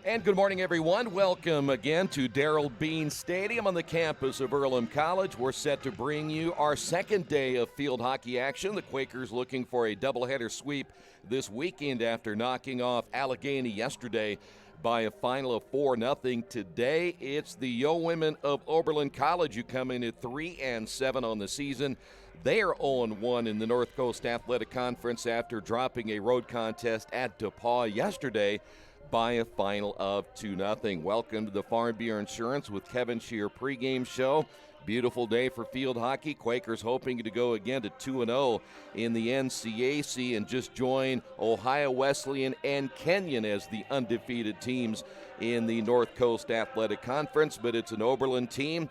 And good morning, everyone. Welcome again to Darrell Bean Stadium on the campus of Earlham College. We're set to bring you our second day of field hockey action. The Quakers looking for a doubleheader sweep this weekend after knocking off Allegheny yesterday by a final of 4-0. Today, it's the Yo Women of Oberlin College who come in at 3-7 on the season. They are 0-1 in the North Coast Athletic Conference after dropping a road contest at DePaul yesterday by a final of 2-0. Welcome to the Farm Bureau Insurance with Kevin Shear pregame show. Beautiful day for field hockey. Quakers hoping to go again to 2-0 in the NCAC and just join Ohio Wesleyan and Kenyon as the undefeated teams in the North Coast Athletic Conference. But it's an Oberlin team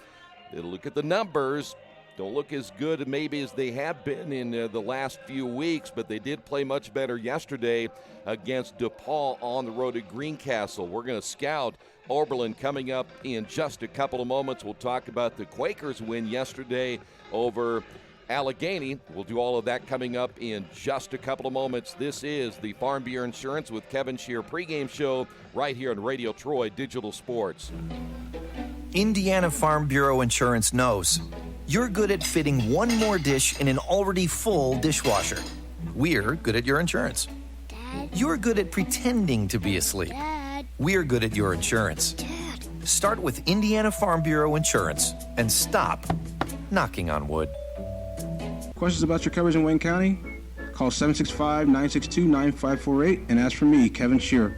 that'll look at the numbers. Don't look as good maybe as they have been in the last few weeks, but they did play much better yesterday against DePaul on the road at Greencastle. We're going to scout Oberlin coming up in just a couple of moments. We'll talk about the Quakers win yesterday over Allegheny. We'll do all of that coming up in just a couple of moments. This is the Farm Bureau Insurance with Kevin Shear pregame show right here on Radio Troy Digital Sports. Indiana Farm Bureau Insurance knows you're good at fitting one more dish in an already full dishwasher. We're good at your insurance. Dad. You're good at pretending to be asleep. Dad. We're good at your insurance. Dad. Start with Indiana Farm Bureau Insurance and stop knocking on wood. Questions about your coverage in Wayne County? Call 765-962-9548 and ask for me, Kevin Shear.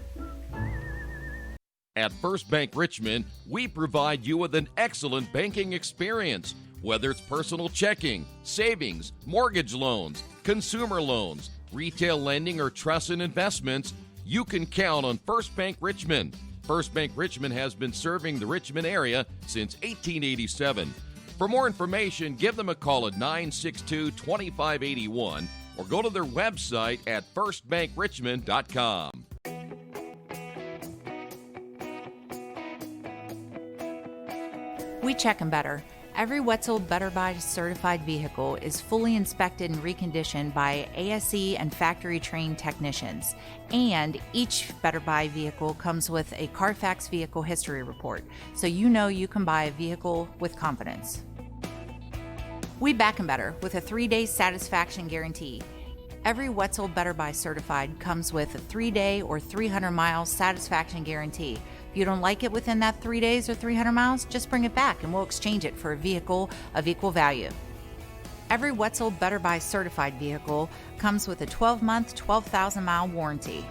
At First Bank Richmond, we provide you with an excellent banking experience. Whether it's personal checking, savings, mortgage loans, consumer loans, retail lending, or trust and investments, you can count on First Bank Richmond. First Bank Richmond has been serving the Richmond area since 1887. For more information, give them a call at 962-2581 or go to their website at firstbankrichmond.com. We check them better. Every Wetzel Better Buy certified vehicle is fully inspected and reconditioned by ASE and factory-trained technicians. And each Better Buy vehicle comes with a Carfax vehicle history report, so you know you can buy a vehicle with confidence. We back them better with a 3-day satisfaction guarantee. Every Wetzel Better Buy certified comes with a 3-day or 300-mile satisfaction guarantee. If you don't like it within that 3 days or 300 miles, just bring it back and we'll exchange it for a vehicle of equal value. Every Wetzel Better Buy certified vehicle comes with a 12-month, 12,000-mile warranty.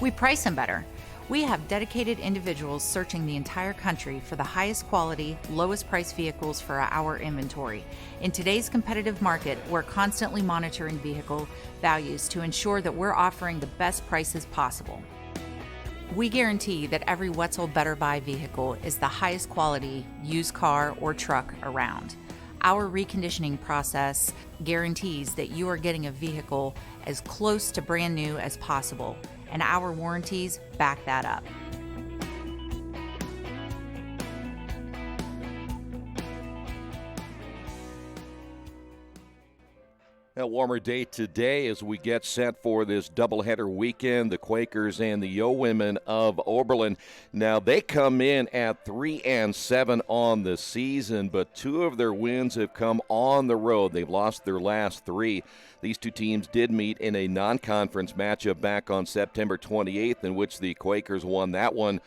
We price them better. We have dedicated individuals searching the entire country for the highest quality, lowest price vehicles for our inventory. In today's competitive market, we're constantly monitoring vehicle values to ensure that we're offering the best prices possible. We guarantee that every Wetzel Better Buy vehicle is the highest quality used car or truck around. Our reconditioning process guarantees that you are getting a vehicle as close to brand new as possible, and our warranties back that up. A warmer day today as we get set for this doubleheader weekend, the Quakers and the Yo Women of Oberlin. Now, they come in at 3-7 on the season, but 2 of their wins have come on the road. They've lost their last 3. These 2 teams did meet in a non-conference matchup back on September 28th, in which the Quakers won that one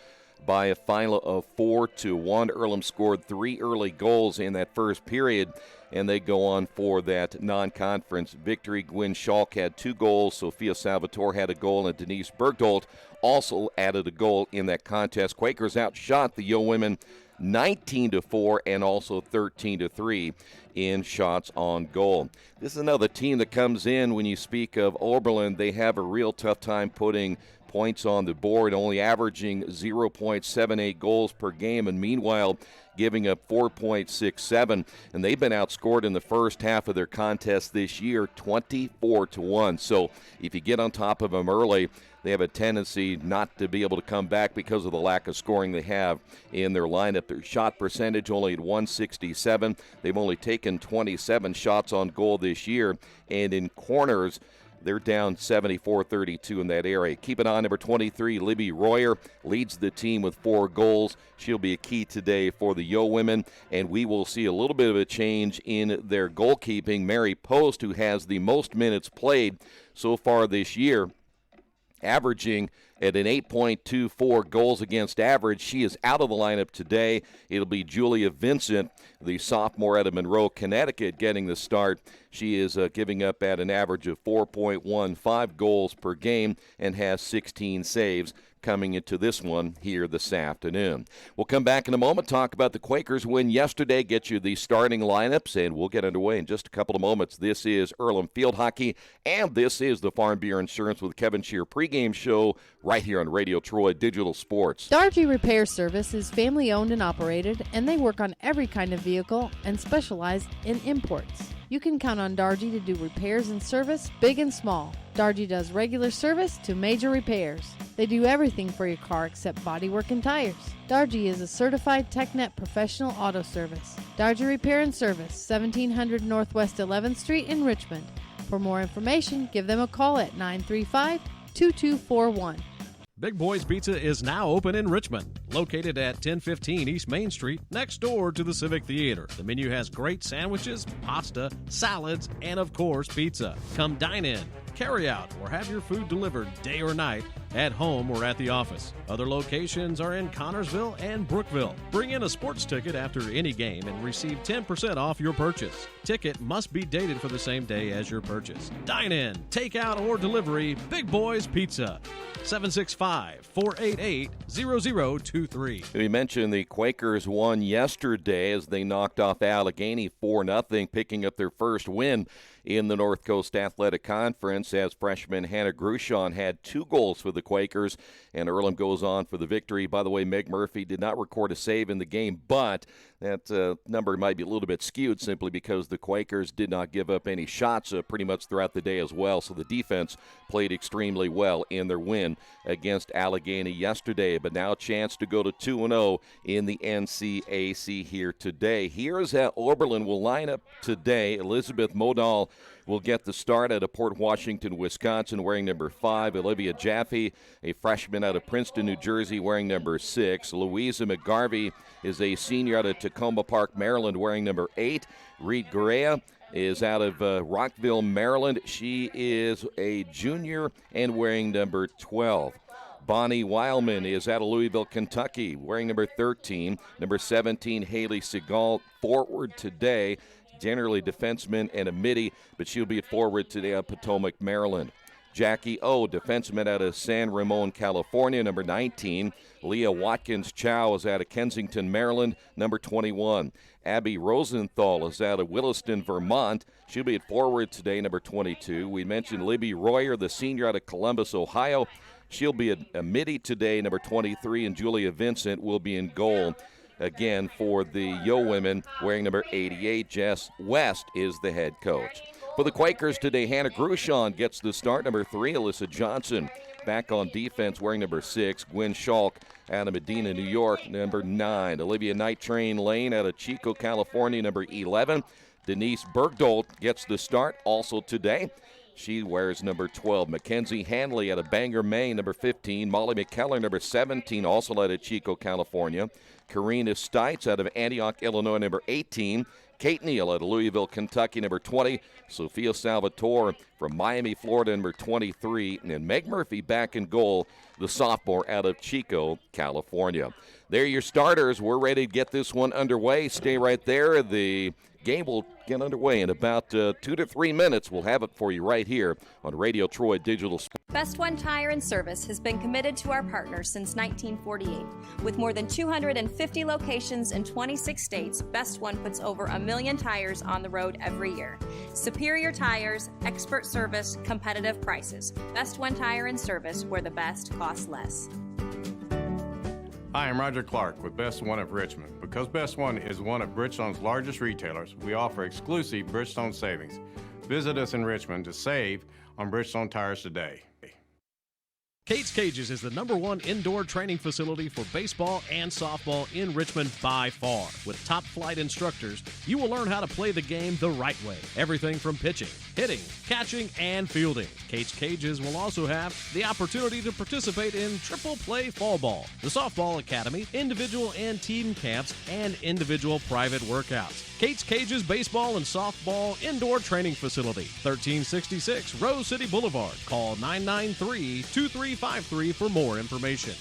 by a final of 4-1. Earlham scored 3 early goals in that first period, and they go on for that non-conference victory. Gwen Schalk had 2 goals. Sophia Salvatore had a goal, and Denise Bergdolt also added a goal in that contest. Quakers outshot the Yo Women 19-4 and also 13-3 in shots on goal. This is another team that comes in when you speak of Oberlin. They have a real tough time putting points on the board, only averaging 0.78 goals per game, and meanwhile giving up 4.67, and they've been outscored in the first half of their contest this year 24-1. So if you get on top of them early, they have a tendency not to be able to come back because of the lack of scoring they have in their lineup. Their shot percentage only at .167. They've only taken 27 shots on goal this year, and in corners, They're down 74-32 in that area. Keep it on. Number 23, Libby Royer, leads the team with 4 goals. She'll be a key today for the Yo women, and we will see a little bit of a change in their goalkeeping. Mary Post, who has the most minutes played so far this year, averaging at an 8.24 goals against average. She is out of the lineup today. It'll be Julia Vincent, the sophomore out of Monroe, Connecticut, getting the start. She is giving up at an average of 4.15 goals per game and has 16 saves coming into this one here this afternoon. We'll come back in a moment, talk about the Quakers win yesterday, get you the starting lineups, and we'll get underway in just a couple of moments. This is Earlham Field Hockey, and this is the Farm Bureau Insurance with Kevin Shear pregame show right here on Radio Troy Digital Sports. Dargy Repair Service is family owned and operated, and they work on every kind of vehicle and specialize in imports. You can count on Dargy to do repairs and service, big and small. Dargy does regular service to major repairs. They do everything for your car except bodywork and tires. Dargy is a certified TechNet professional auto service. Dargy Repair and Service, 1700 Northwest 11th Street in Richmond. For more information, give them a call at 935-2241. Big Boys Pizza is now open in Richmond, located at 1015 East Main Street, next door to the Civic Theater. The menu has great sandwiches, pasta, salads, and of course, pizza. Come dine in, carry out, or have your food delivered day or night, at home or at the office. Other locations are in Connorsville and Brookville. Bring in a sports ticket after any game and receive 10% off your purchase. Ticket must be dated for the same day as your purchase. Dine in, take out, or delivery, Big Boys Pizza. 765-488-0023. We mentioned the Quakers won yesterday as they knocked off Allegheny 4-0, picking up their first win in the North Coast Athletic Conference, as freshman Hannah Grushon had 2 goals for the Quakers, and Earlham goes on for the victory. By the way, Meg Murphy did not record a save in the game, but that number might be a little bit skewed simply because the Quakers did not give up any shots pretty much throughout the day as well, so the defense played extremely well in their win against Allegheny yesterday, but now a chance to go to 2-0 in the NCAC here today. Here's how Oberlin will line up today. Elizabeth Modal will get the start out of Port Washington, Wisconsin, wearing number 5. Olivia Jaffe, a freshman out of Princeton, New Jersey, wearing number 6. Louisa McGarvey is a senior out of Tacoma Park, Maryland, wearing number 8. Reed Garea is out of Rockville, Maryland. She is a junior and wearing number 12. Bonnie Weilman is out of Louisville, Kentucky, wearing number 13. Number 17, Haley Segal, forward today. Generally defenseman and a midi, but she'll be at forward today at Potomac, Maryland. Jackie O, defenseman out of San Ramon, California, number 19. Leah Watkins-Chow is out of Kensington, Maryland, number 21. Abby Rosenthal is out of Williston, Vermont. She'll be at forward today, number 22. We mentioned Libby Royer, the senior out of Columbus, Ohio. She'll be a midi today, number 23, and Julia Vincent will be in goal. Again, for the Yo women, wearing number 88, Jess West is the head coach. For the Quakers today, Hannah Grushon gets the start. Number 3, Alyssa Johnson back on defense, wearing number 6. Gwen Schalk out of Medina, New York, number 9. Olivia Night Train Lane out of Chico, California, number 11. Denise Bergdolt gets the start also today. She wears number 12. Mackenzie Hanley out of Bangor, Maine, number 15. Molly McKellar, number 17, also out of Chico, California. Karina Stites out of Antioch, Illinois, number 18. Kate Neal out of Louisville, Kentucky, number 20. Sophia Salvatore from Miami, Florida, number 23. And Meg Murphy back in goal, the sophomore out of Chico, California. They're your starters. We're ready to get this one underway. Stay right there. The game will get underway in about 2 to 3 minutes. We'll have it for you right here on Radio Troy Digital Sports. Best One Tire and Service has been committed to our partners since 1948. With more than 250 locations in 26 states, Best One puts over 1 million tires on the road every year. Superior tires, expert service, competitive prices. Best One Tire and Service, where the best costs less. Hi, I'm Roger Clark with Best One of Richmond. Because Best One is one of Bridgestone's largest retailers, we offer exclusive Bridgestone savings. Visit us in Richmond to save on Bridgestone tires today. Kate's Cages is the #1 indoor training facility for baseball and softball in Richmond by far. With top flight instructors, you will learn how to play the game the right way. Everything from pitching, hitting, catching, and fielding. Kate's Cages will also have the opportunity to participate in triple play fall ball, the softball academy, individual and team camps, and individual private workouts. Kate's Cages Baseball and Softball Indoor Training Facility, 1366 Rose City Boulevard. Call 993-2353 for more information.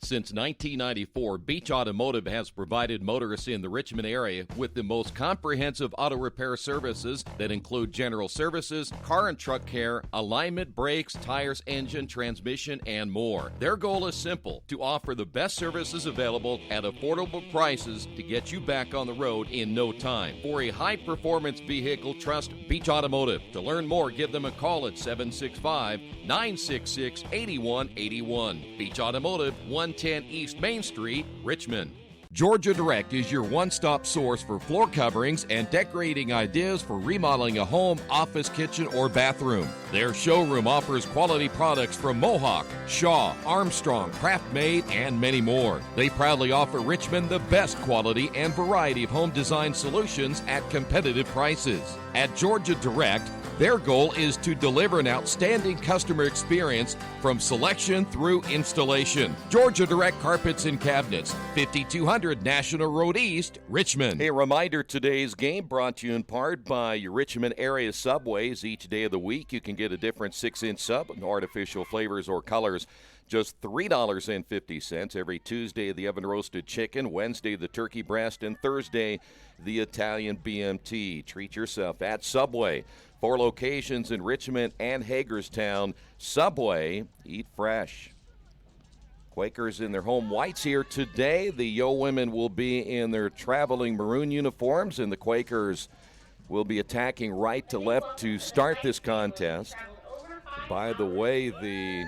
Since 1994, Beach Automotive has provided motorists in the Richmond area with the most comprehensive auto repair services that include general services, car and truck care, alignment, brakes, tires, engine, transmission, and more. Their goal is simple: to offer the best services available at affordable prices to get you back on the road in no time. For a high-performance vehicle, trust Beach Automotive. To learn more, give them a call at 765-966-8181. Beach Automotive, 110 East Main Street, Richmond. Georgia Direct is your one-stop source for floor coverings and decorating ideas for remodeling a home, office, kitchen, or bathroom. Their showroom offers quality products from Mohawk, Shaw, Armstrong, Craft-Made, and many more. They proudly offer Richmond the best quality and variety of home design solutions at competitive prices. At Georgia Direct, their goal is to deliver an outstanding customer experience from selection through installation. Georgia Direct Carpets and Cabinets, 5200 National Road East, Richmond. A reminder, today's game brought to you in part by your Richmond area Subways. Each day of the week, you can get a different 6-inch sub, no artificial flavors or colors. Just $3.50 every Tuesday, the oven-roasted chicken, Wednesday, the turkey breast, and Thursday, the Italian BMT. Treat yourself at Subway. 4 locations in Richmond and Hagerstown. Subway, eat fresh. Quakers in their home whites here today. The Yo women will be in their traveling maroon uniforms, and the Quakers will be attacking right to left to start this contest. By the way, the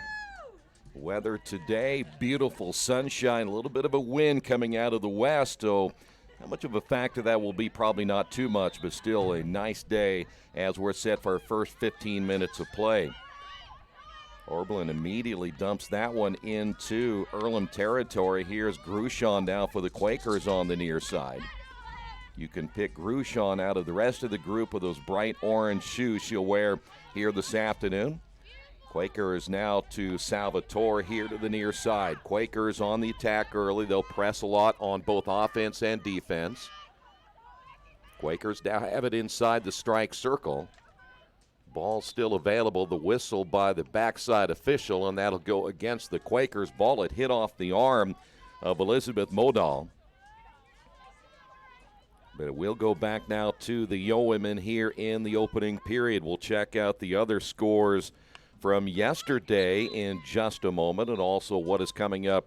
weather today, beautiful sunshine, a little bit of a wind coming out of the west, so how much of a factor that will be? Probably not too much, but still a nice day as we're set for our first 15 minutes of play. Oberlin immediately dumps that one into Earlham territory. Here's Grushon now for the Quakers on the near side. You can pick Grushon out of the rest of the group with those bright orange shoes she'll wear here this afternoon. Quakers now to Salvatore here to the near side. Quakers on the attack early. They'll press a lot on both offense and defense. Quakers now have it inside the strike circle. Ball still available. The whistle by the backside official, and that'll go against the Quakers. Ball it hit off the arm of Elizabeth Modal. But it will go back now to the Yo women here in the opening period. We'll check out the other scores from yesterday in just a moment, and also what is coming up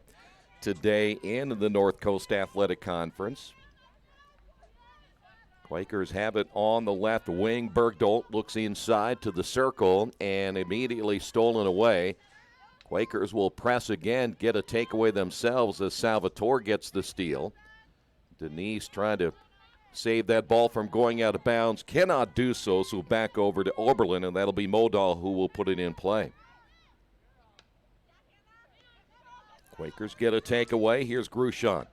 today in the North Coast Athletic Conference. Quakers have it on the left wing. Bergdolt looks inside to the circle and immediately stolen away. Quakers will press again, get a takeaway themselves as Salvatore gets the steal. Denise trying to save that ball from going out of bounds. Cannot do so, so back over to Oberlin, and that'll be Modal who will put it in play. Quakers get a takeaway. Here's Grushon.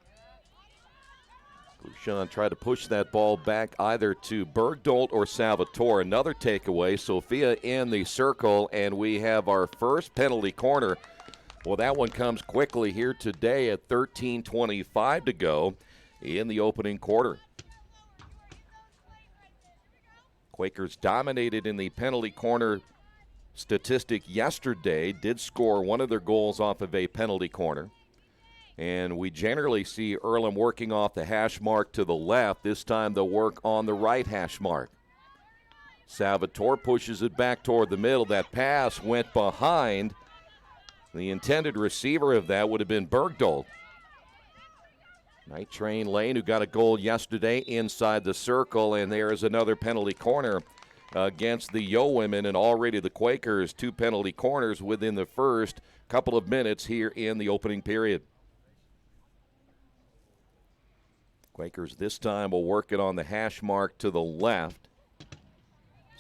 Grushon tried to push that ball back either to Bergdolt or Salvatore. Another takeaway. Sophia in the circle, and we have our first penalty corner. Well, that one comes quickly here today at 13:25 to go in the opening quarter. Quakers dominated in the penalty corner statistic yesterday, did score one of their goals off of a penalty corner. And we generally see Earlham working off the hash mark to the left. This time they'll work on the right hash mark. Salvatore pushes it back toward the middle. That pass went behind. The intended receiver of that would have been Bergdolt. Night Train Lane, who got a goal yesterday inside the circle, and there is another penalty corner against the Yo women, and already the Quakers 2 penalty corners within the first couple of minutes here in the opening period. Quakers this time will work it on the hash mark to the left.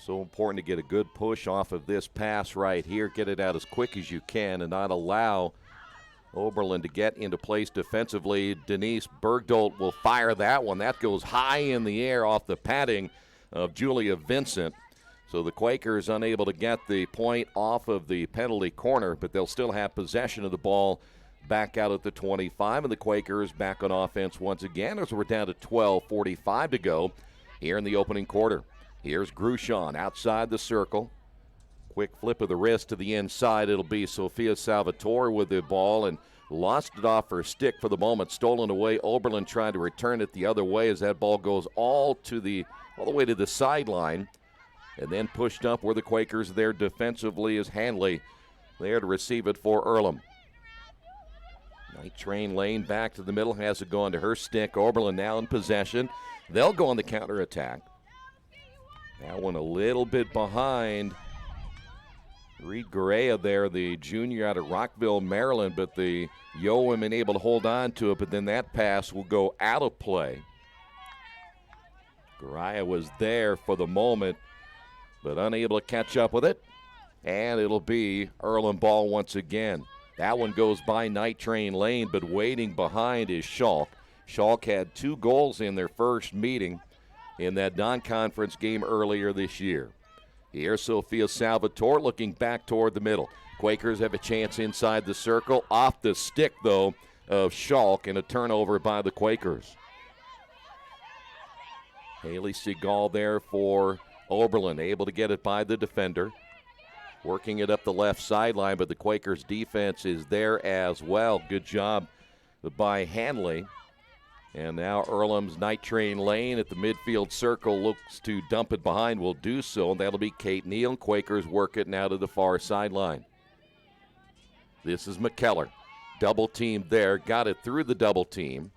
So important to get a good push off of this pass right here. Get it out as quick as you can and not allow Oberlin to get into place defensively. Denise Bergdolt will fire that one. That goes high in the air off the padding of Julia Vincent. So the Quakers unable to get the point off of the penalty corner, but they'll still have possession of the ball back out at the 25. And the Quakers back on offense once again as we're down to 12:45 to go here in the opening quarter. Here's Grushon outside the circle. Quick flip of the wrist to the inside. It'll be Sofia Salvatore with the ball and lost it off her stick for the moment. Stolen away. Oberlin trying to return it the other way as that ball goes all the way to the sideline. And then pushed up where the Quakers there defensively is Hanley there to receive it for Earlham. Night Train Lane back to the middle. Has it gone to her stick. Oberlin now in possession. They'll go on the counterattack. That one a little bit behind Reed Garea there, the junior out of Rockville, Maryland, but the Yo women able to hold on to it, but then that pass will go out of play. Garea was there for the moment, but unable to catch up with it, and it'll be Earlham ball once again. That one goes by Night Train Lane, but waiting behind is Schalk. Schalk had 2 goals in their first meeting in that non-conference game earlier this year. Here's Sofia Salvatore looking back toward the middle. Quakers have a chance inside the circle. Off the stick, though, of Schalk, and a turnover by the Quakers. Haley Seagal there for Oberlin, able to get it by the defender. Working it up the left sideline, but the Quakers' defense is there as well. Good job by Hanley. And now Earlham's Night Train Lane at the midfield circle looks to dump it behind, will do so, and that'll be Kate Neal. Quakers work it now to the far sideline. This is McKellar. Double team there, got it through the double team.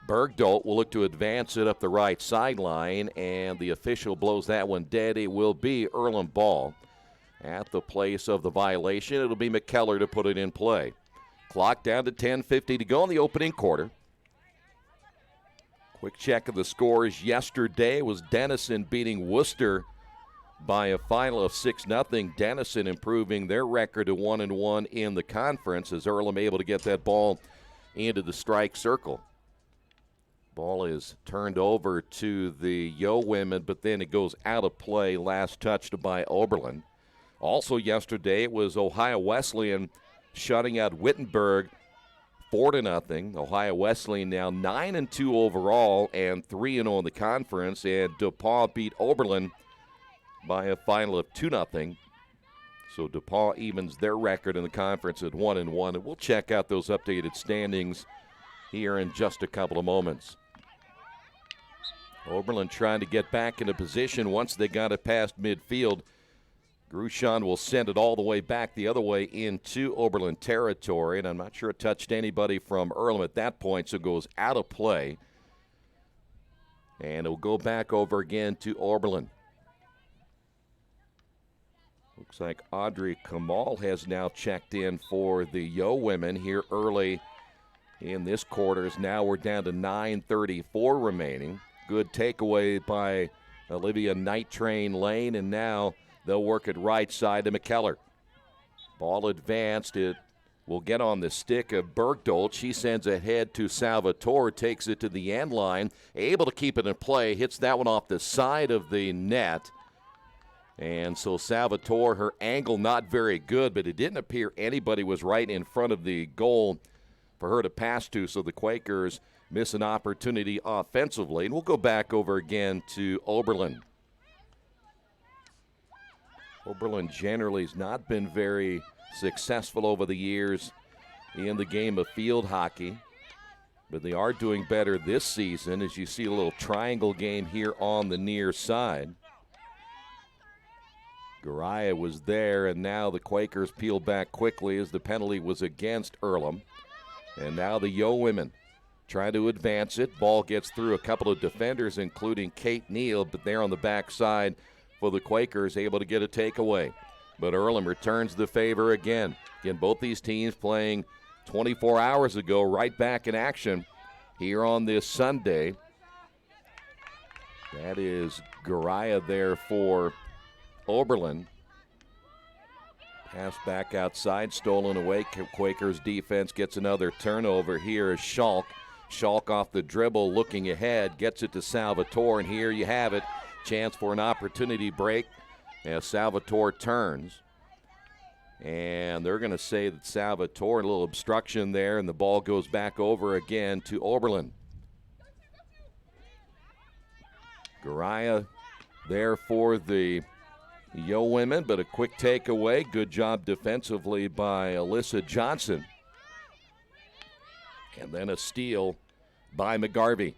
Bergdolt will look to advance it up the right sideline, and the official blows that one dead. It will be Earlham ball. At the place of the violation, it'll be McKellar to put it in play. Clock down to 10:50 to go in the opening quarter. Quick check of the scores yesterday was Denison beating Worcester by a final of 6-0. Denison improving their record to 1-1 in the conference as Earlham able to get that ball into the strike circle. Ball is turned over to the Yo women, but then it goes out of play, last touched by Oberlin. Also yesterday, it was Ohio Wesleyan shutting out Wittenberg 4-0. Ohio Wesleyan now 9-2 overall and 3-0 in the conference. And DePaul beat Oberlin by a final of 2-0. So DePaul evens their record in the conference at 1-1. And we'll check out those updated standings here in just a couple of moments. Oberlin trying to get back into position once they got it past midfield. Grushon will send it all the way back the other way into Oberlin territory, and I'm not sure it touched anybody from Earlham at that point, so it goes out of play. And it'll go back over again to Oberlin. Looks like Audrey Kamal has now checked in for the Yo women here early in this quarter. Now we're down to 9:34 remaining. Good takeaway by Olivia Night Train Lane, and now they'll work it right side to McKellar. Ball advanced. It will get on the stick of Bergdolt. She sends ahead to Salvatore, takes it to the end line. Able to keep it in play. Hits that one off the side of the net. And so Salvatore, her angle not very good, but it didn't appear anybody was right in front of the goal for her to pass to. So the Quakers miss an opportunity offensively. And we'll go back over again to Oberlin. Oberlin generally has not been very successful over the years in the game of field hockey, but they are doing better this season as you see a little triangle game here on the near side. Garea was there, and now the Quakers peel back quickly as the penalty was against Earlham. And now the Yo women trying to advance it. Ball gets through a couple of defenders, including Kate Neal, but they're on the backside for the Quakers, able to get a takeaway. But Earlham returns the favor again. Again, both these teams playing 24 hours ago, right back in action here on this Sunday. That is Garea there for Oberlin. Pass back outside, stolen away. Quakers defense gets another turnover. Here is Schalk. Schalk off the dribble, looking ahead, gets it to Salvatore, and here you have it. Chance for an opportunity break as Salvatore turns. And they're going to say that Salvatore, a little obstruction there, and the ball goes back over again to Oberlin. Garaya there for the Yo women, but a quick takeaway. Good job defensively by Alyssa Johnson. And then a steal by McGarvey.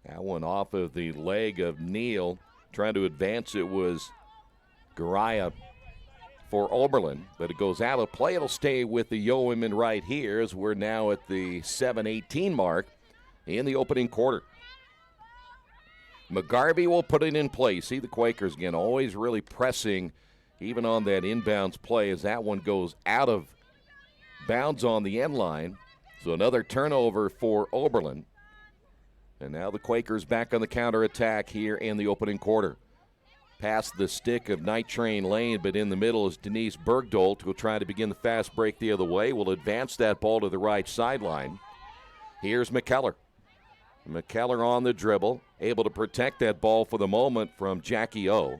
That one off of the leg of Neal. Trying to advance it was Garaya for Oberlin, but it goes out of play. It'll stay with the Yo women right here as we're now at the 7:18 mark in the opening quarter. McGarvey will put it in play. See the Quakers again, always really pressing even on that inbounds play as that one goes out of bounds on the end line. So another turnover for Oberlin. And now the Quakers back on the counterattack here in the opening quarter. Past the stick of Night Train Lane, but in the middle is Denise Bergdolt, who will try to begin the fast break the other way. Will advance that ball to the right sideline. Here's McKellar. McKellar on the dribble, able to protect that ball for the moment from Jackie O.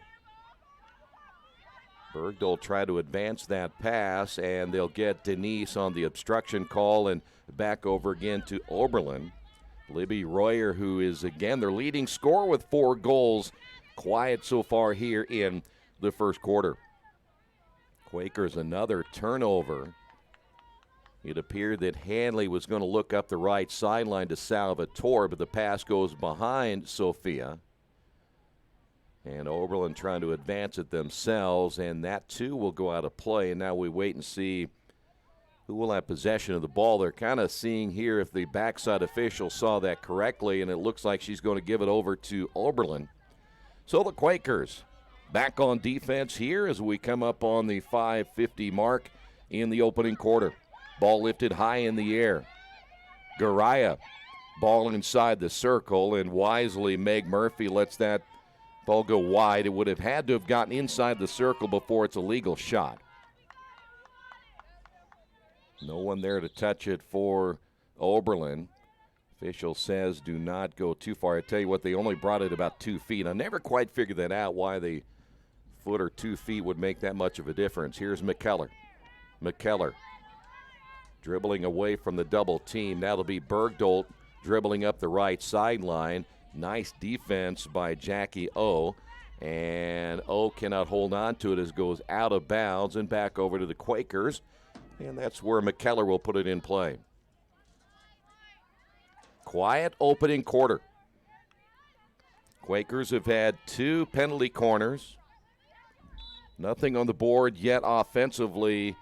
Bergdolt try to advance that pass, and they'll get Denise on the obstruction call and back over again to Oberlin. Libby Royer, who is, again, their leading scorer with 4 goals. Quiet so far here in the first quarter. Quakers another turnover. It appeared that Hanley was going to look up the right sideline to Salvatore, but the pass goes behind Sophia. And Oberlin trying to advance it themselves, and that too will go out of play. And now we wait and see who will have possession of the ball. They're kind of seeing here if the backside official saw that correctly, and it looks like she's going to give it over to Oberlin. So the Quakers back on defense here as we come up on the 5:50 mark in the opening quarter. Ball lifted high in the air. Garaya, ball inside the circle, and wisely Meg Murphy lets that ball go wide. It would have had to have gotten inside the circle before it's a legal shot. No one there to touch it for Oberlin. Official says do not go too far. I tell you what, they only brought it about 2 feet. I never quite figured that out, why the foot or 2 feet would make that much of a difference. Here's McKellar. McKellar dribbling away from the double team. That'll be Bergdolt dribbling up the right sideline. Nice defense by Jackie O. And O cannot hold on to it as it goes out of bounds and back over to the Quakers. And that's where McKellar will put it in play. Quiet opening quarter. Quakers have had 2 penalty corners. Nothing on the board yet offensively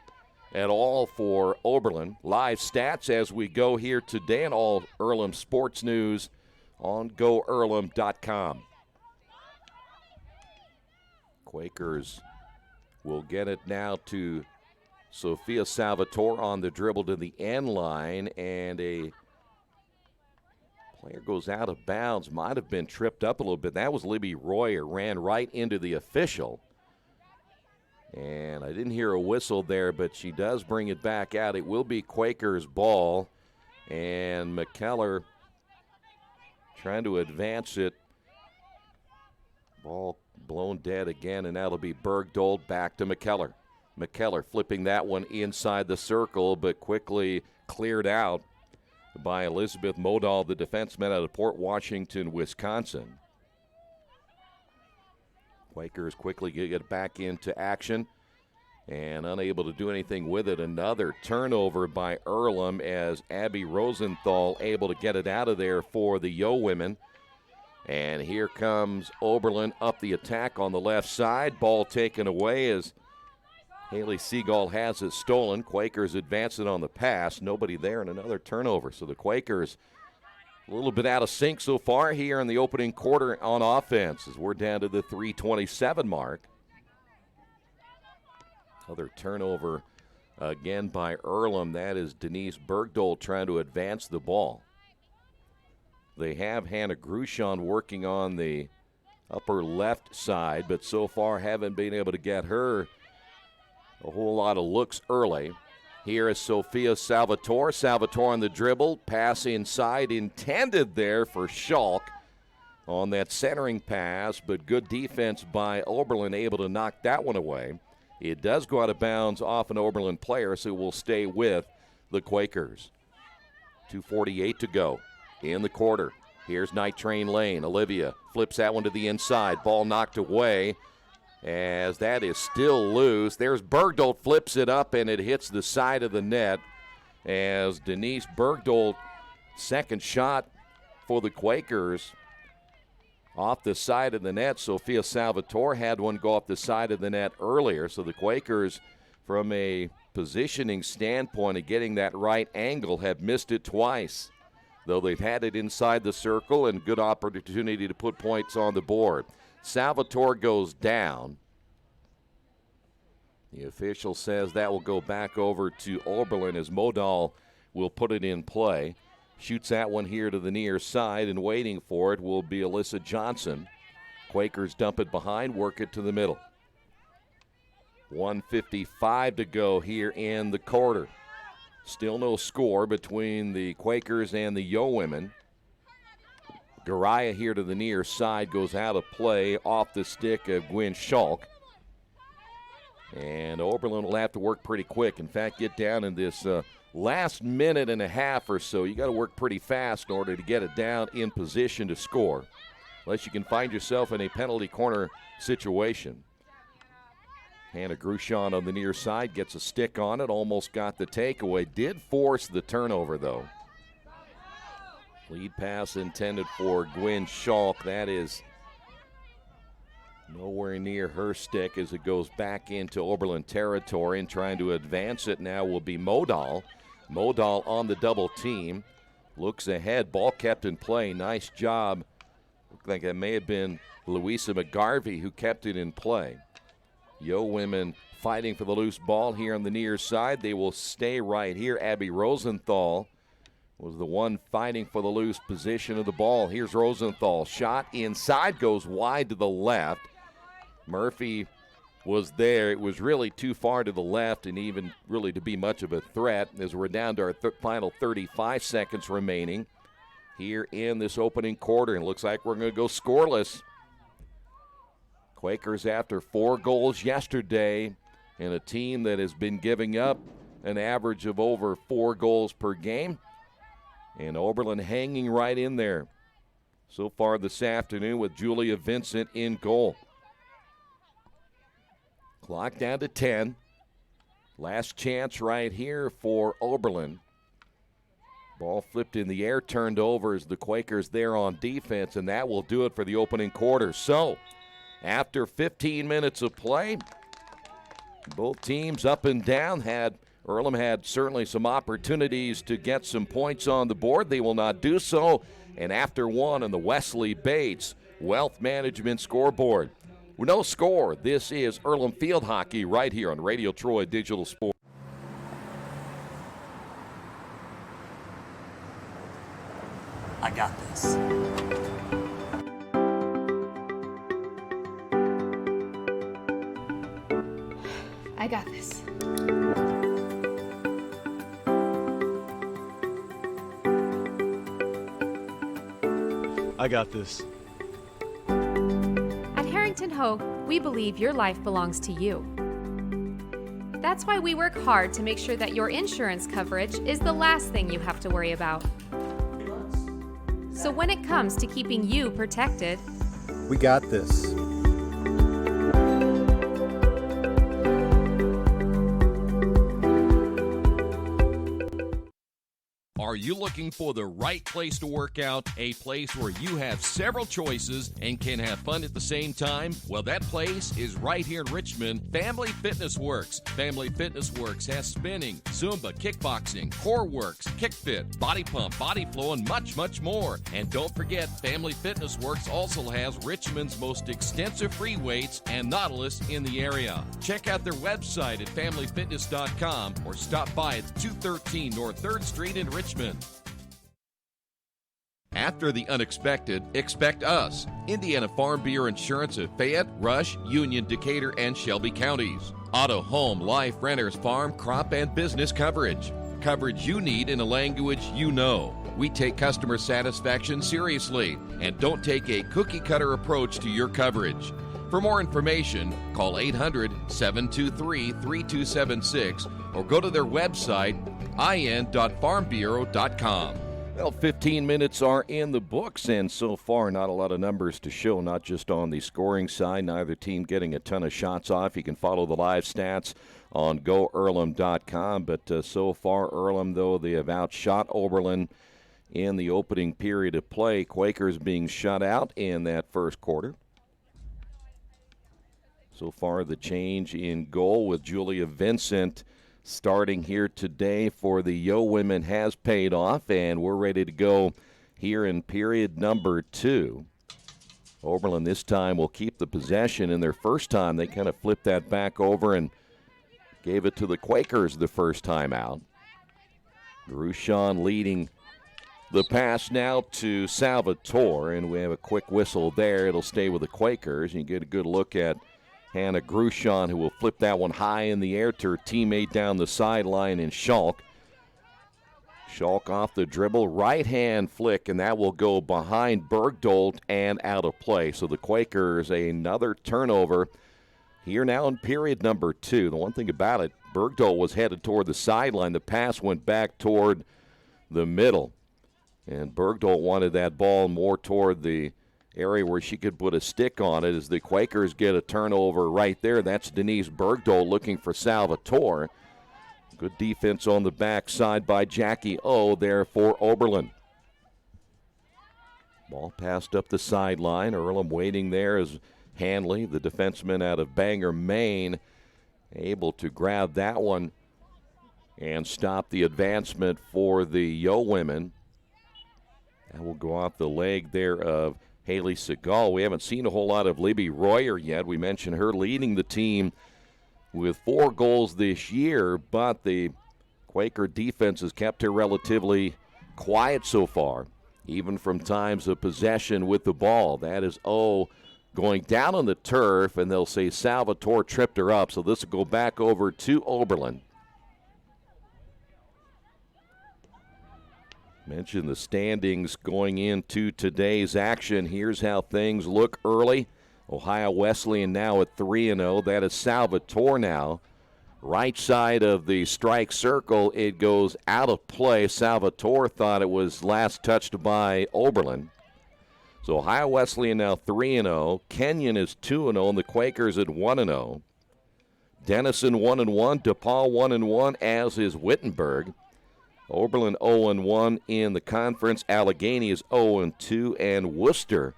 at all for Oberlin. Live stats as we go here today and all Earlham sports news on GoEarlham.com. Quakers will get it now to Sophia Salvatore on the dribble to the end line, and a player goes out of bounds. Might have been tripped up a little bit. That was Libby Royer, ran right into the official. And I didn't hear a whistle there, but she does bring it back out. It will be Quakers' ball, and McKellar trying to advance it. Ball blown dead again, and that'll be Bergdolt back to McKellar. McKellar flipping that one inside the circle, but quickly cleared out by Elizabeth Modal, the defenseman out of Port Washington, Wisconsin. Quakers quickly get back into action and unable to do anything with it. Another turnover by Earlham as Abby Rosenthal able to get it out of there for the Yo women. And here comes Oberlin up the attack on the left side. Ball taken away as Haley Seagull has it stolen. Quakers advance it on the pass. Nobody there, and another turnover. So the Quakers a little bit out of sync so far here in the opening quarter on offense as we're down to the 3:27 mark. Another turnover again by Earlham. That is Denise Bergdolt trying to advance the ball. They have Hannah Grushon working on the upper left side, but so far haven't been able to get her a whole lot of looks early. Here is Sophia Salvatore. Salvatore on the dribble, pass inside, intended there for Schalk on that centering pass, but good defense by Oberlin, able to knock that one away. It does go out of bounds off an Oberlin player, so it will stay with the Quakers. 2:48 to go in the quarter. Here's Night Train Lane. Olivia flips that one to the inside. Ball knocked away as that is still loose. There's Bergdolt, flips it up, and it hits the side of the net as Denise Bergdolt, second shot for the Quakers, off the side of the net. Sophia Salvatore had one go off the side of the net earlier, so the Quakers, from a positioning standpoint of getting that right angle, have missed it twice, though they've had it inside the circle and good opportunity to put points on the board. Salvatore goes down. The official says that will go back over to Oberlin as Modal will put it in play. Shoots that one here to the near side, and waiting for it will be Alyssa Johnson. Quakers dump it behind, work it to the middle. 1:55 to go here in the quarter. Still no score between the Quakers and the Yo women. Garaya here to the near side goes out of play off the stick of Gwen Schalk. And Oberlin will have to work pretty quick. In fact, get down in this last minute and a half or so. You got to work pretty fast in order to get it down in position to score, unless you can find yourself in a penalty corner situation. Hannah Grushon on the near side gets a stick on it, almost got the takeaway. Did force the turnover, though. Lead pass intended for Gwen Schalk. That is nowhere near her stick as it goes back into Oberlin territory, and trying to advance it now will be Modal. Modal on the double team. Looks ahead. Ball kept in play. Nice job. Looked like it may have been Louisa McGarvey who kept it in play. Yo women fighting for the loose ball here on the near side. They will stay right here. Abby Rosenthal was the one fighting for the loose position of the ball. Here's Rosenthal. Shot inside, goes wide to the left. Murphy was there. It was really too far to the left and even really to be much of a threat, as we're down to our final 35 seconds remaining here in this opening quarter. And it looks like we're going to go scoreless. Quakers after 4 goals yesterday, and a team that has been giving up an average of over 4 goals per game. And Oberlin hanging right in there so far this afternoon with Julia Vincent in goal. Clock down to 10. Last chance right here for Oberlin. Ball flipped in the air, turned over as the Quakers there on defense, and that will do it for the opening quarter. So, after 15 minutes of play, both teams up and down. Earlham had certainly some opportunities to get some points on the board. They will not do so. And after one on the Wesley Bates Wealth Management scoreboard. With no score, this is Earlham Field Hockey right here on Radio Troy Digital Sports. I got this. I got this. I got this. At Harrington Hogue, we believe your life belongs to you. That's why we work hard to make sure that your insurance coverage is the last thing you have to worry about. So when it comes to keeping you protected, We got this. Are you looking for the right place to work out, a place where you have several choices and can have fun at the same time? Well, that place is right here in Richmond, Family Fitness Works. Family Fitness Works has spinning, Zumba, kickboxing, core works, kick fit, body pump, body flow, and much, much more. And don't forget, Family Fitness Works also has Richmond's most extensive free weights and Nautilus in the area. Check out their website at familyfitness.com or stop by at 213 North 3rd Street in Richmond. After the unexpected, expect us. Indiana Farm Bureau Insurance of Fayette, Rush, Union, Decatur, and Shelby counties. Auto, home, life, renters, farm, crop, and business coverage. Coverage you need in a language you know. We take customer satisfaction seriously and don't take a cookie-cutter approach to your coverage. For more information, call 800-723-3276 or go to their website, in.farmbureau.com. Well, 15 minutes are in the books, and so far not a lot of numbers to show, not just on the scoring side, neither team getting a ton of shots off. You can follow the live stats on GoEarlham.com, but so far, Earlham, though, they have outshot Oberlin in the opening period of play. Quakers being shut out in that first quarter. So far, the change in goal with Julia Vincent starting here today for the Yo women has paid off, and we're ready to go here in period number 2. Oberlin this time will keep the possession. In their first time, they kind of flipped that back over and gave it to the Quakers the first time out. Grushon leading the pass now to Salvatore, and we have a quick whistle there. It'll stay with the Quakers. You get a good look at Hannah Grushon, who will flip that one high in the air to her teammate down the sideline in Schalk. Schalk off the dribble, right-hand flick, and that will go behind Bergdolt and out of play. So the Quakers, another turnover here now in period number 2. The one thing about it, Bergdolt was headed toward the sideline. The pass went back toward the middle, and Bergdolt wanted that ball more toward the area where she could put a stick on it. As the Quakers get a turnover right there. That's Denise Bergdolt looking for Salvatore. Good defense on the backside by Jackie O there for Oberlin. Ball passed up the sideline. Earlham waiting there as Hanley, the defenseman out of Bangor, Maine, able to grab that one and stop the advancement for the Yo women. That will go off the leg there of Haley Segal. We haven't seen a whole lot of Libby Royer yet. We mentioned her leading the team with 4 goals this year, but the Quaker defense has kept her relatively quiet so far, even from times of possession with the ball. That is going down on the turf, and they'll say Salvatore tripped her up, so this will go back over to Oberlin. Mentioned the standings going into today's action. Here's how things look early. Ohio Wesleyan now at 3-0. That is Salvatore now. Right side of the strike circle, it goes out of play. Salvatore thought it was last touched by Oberlin. So Ohio Wesleyan now 3-0. Kenyon is 2-0, and the Quakers at 1-0. Denison 1-1. DePaul 1-1, as is Wittenberg. Oberlin 0-1 in the conference. Allegheny is 0-2, and Worcester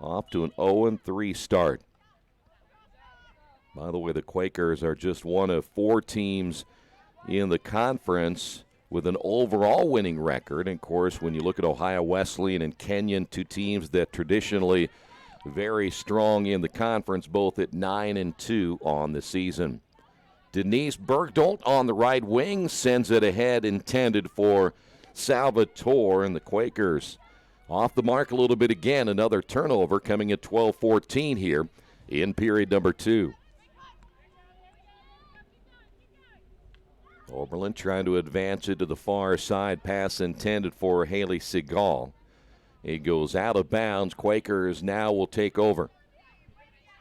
off to an 0-3 start. By the way, the Quakers are just one of 4 teams in the conference with an overall winning record. And, of course, when you look at Ohio Wesleyan and Kenyon, 2 teams that traditionally very strong in the conference, both at 9-2 on the season. Denise Bergdolt on the right wing sends it ahead, intended for Salvatore, and the Quakers off the mark a little bit again. Another turnover coming at 12:14 here in period number 2. Oberlin trying to advance it to the far side. Pass intended for Haley Segal. It goes out of bounds. Quakers now will take over.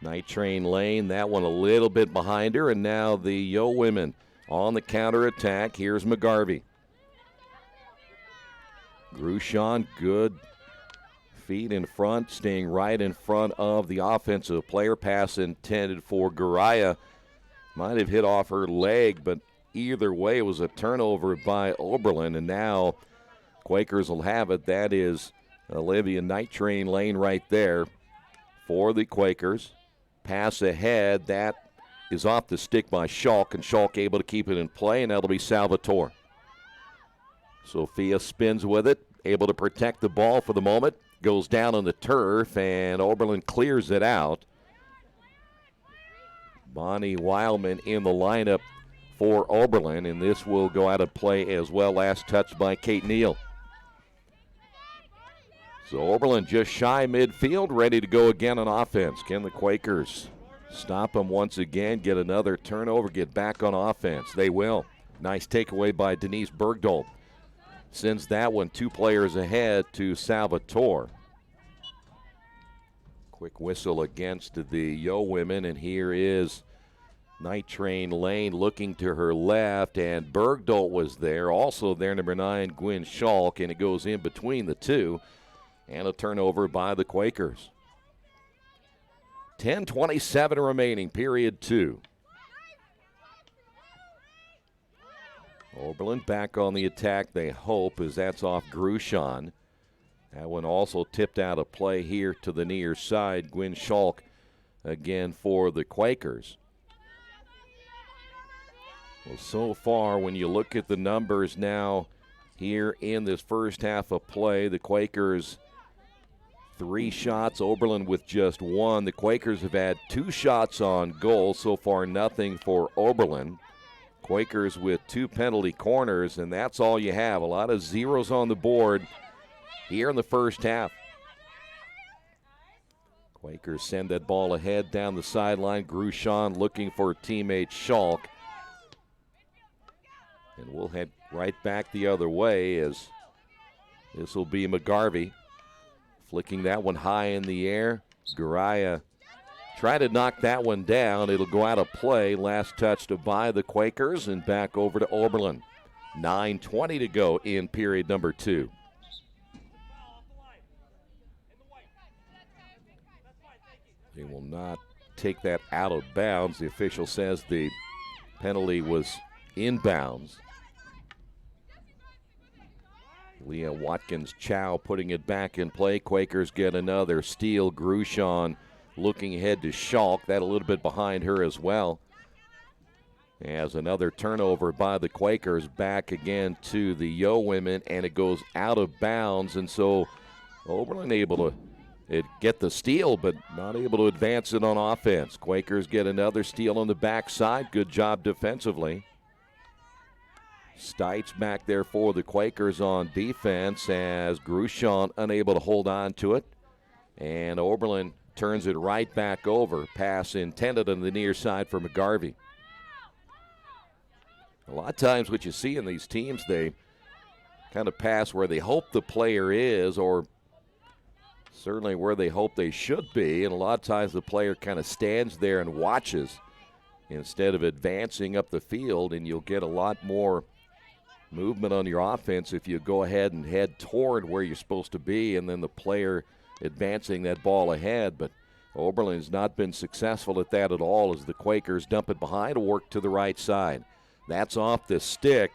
Night Train Lane, that one a little bit behind her, and now the Yo women on the counterattack. Here's McGarvey. Grushon, good feet in front, staying right in front of the offensive player. Pass intended for Garaya. Might have hit off her leg, but either way, it was a turnover by Oberlin, and now Quakers will have it. That is Olivia Night Train Lane right there for the Quakers. Pass ahead, that is off the stick by Schalk, and Schalk able to keep it in play, and that'll be Salvatore. Sophia spins with it, able to protect the ball for the moment. Goes down on the turf, and Oberlin clears it out. Bonnie Wildman in the lineup for Oberlin, and this will go out of play as well. Last touch by Kate Neal. So Oberlin just shy midfield, ready to go again on offense. Can the Quakers stop them once again, get another turnover, get back on offense? They will. Nice takeaway by Denise Bergdahl. Sends that one 2 players ahead to Salvatore. Quick whistle against the Yo women, and here is Night Train Lane looking to her left, and Bergdahl was there. Also there, number 9, Gwynn Schalk, and it goes in between the two. And a turnover by the Quakers. 10:27 remaining, period 2. Oberlin back on the attack, they hope, as that's off Grushon. That one also tipped out of play here to the near side. Gwynn Schalk again for the Quakers. Well, so far, when you look at the numbers now here in this first half of play, the Quakers 3 shots, Oberlin with just 1. The Quakers have had 2 shots on goal. So far, nothing for Oberlin. Quakers with 2 penalty corners, and that's all you have. A lot of zeros on the board here in the first half. Quakers send that ball ahead down the sideline. Grushon looking for teammate Schalk. And we'll head right back the other way as this will be McGarvey. Flicking that one high in the air. Garaya trying to knock that one down. It'll go out of play. Last touch to by the Quakers and back over to Oberlin. 9:20 to go in period number 2. They will not take that out of bounds. The official says the penalty was inbounds. Leah Watkins-Chow putting it back in play. Quakers get another steal. Grushon looking ahead to Schalk. That a little bit behind her as well. As another turnover by the Quakers, back again to the Yo women, and it goes out of bounds. And so Oberlin able to get the steal, but not able to advance it on offense. Quakers get another steal on the backside. Good job defensively. Stites back there for the Quakers on defense as Grushon unable to hold on to it. And Oberlin turns it right back over. Pass intended on the near side for McGarvey. A lot of times what you see in these teams, they kind of pass where they hope the player is, or certainly where they hope they should be. And a lot of times the player kind of stands there and watches instead of advancing up the field, and you'll get a lot more movement on your offense if you go ahead and head toward where you're supposed to be and then the player advancing that ball ahead. But Oberlin has not been successful at that at all as the Quakers dump it behind, work to the right side. That's off the stick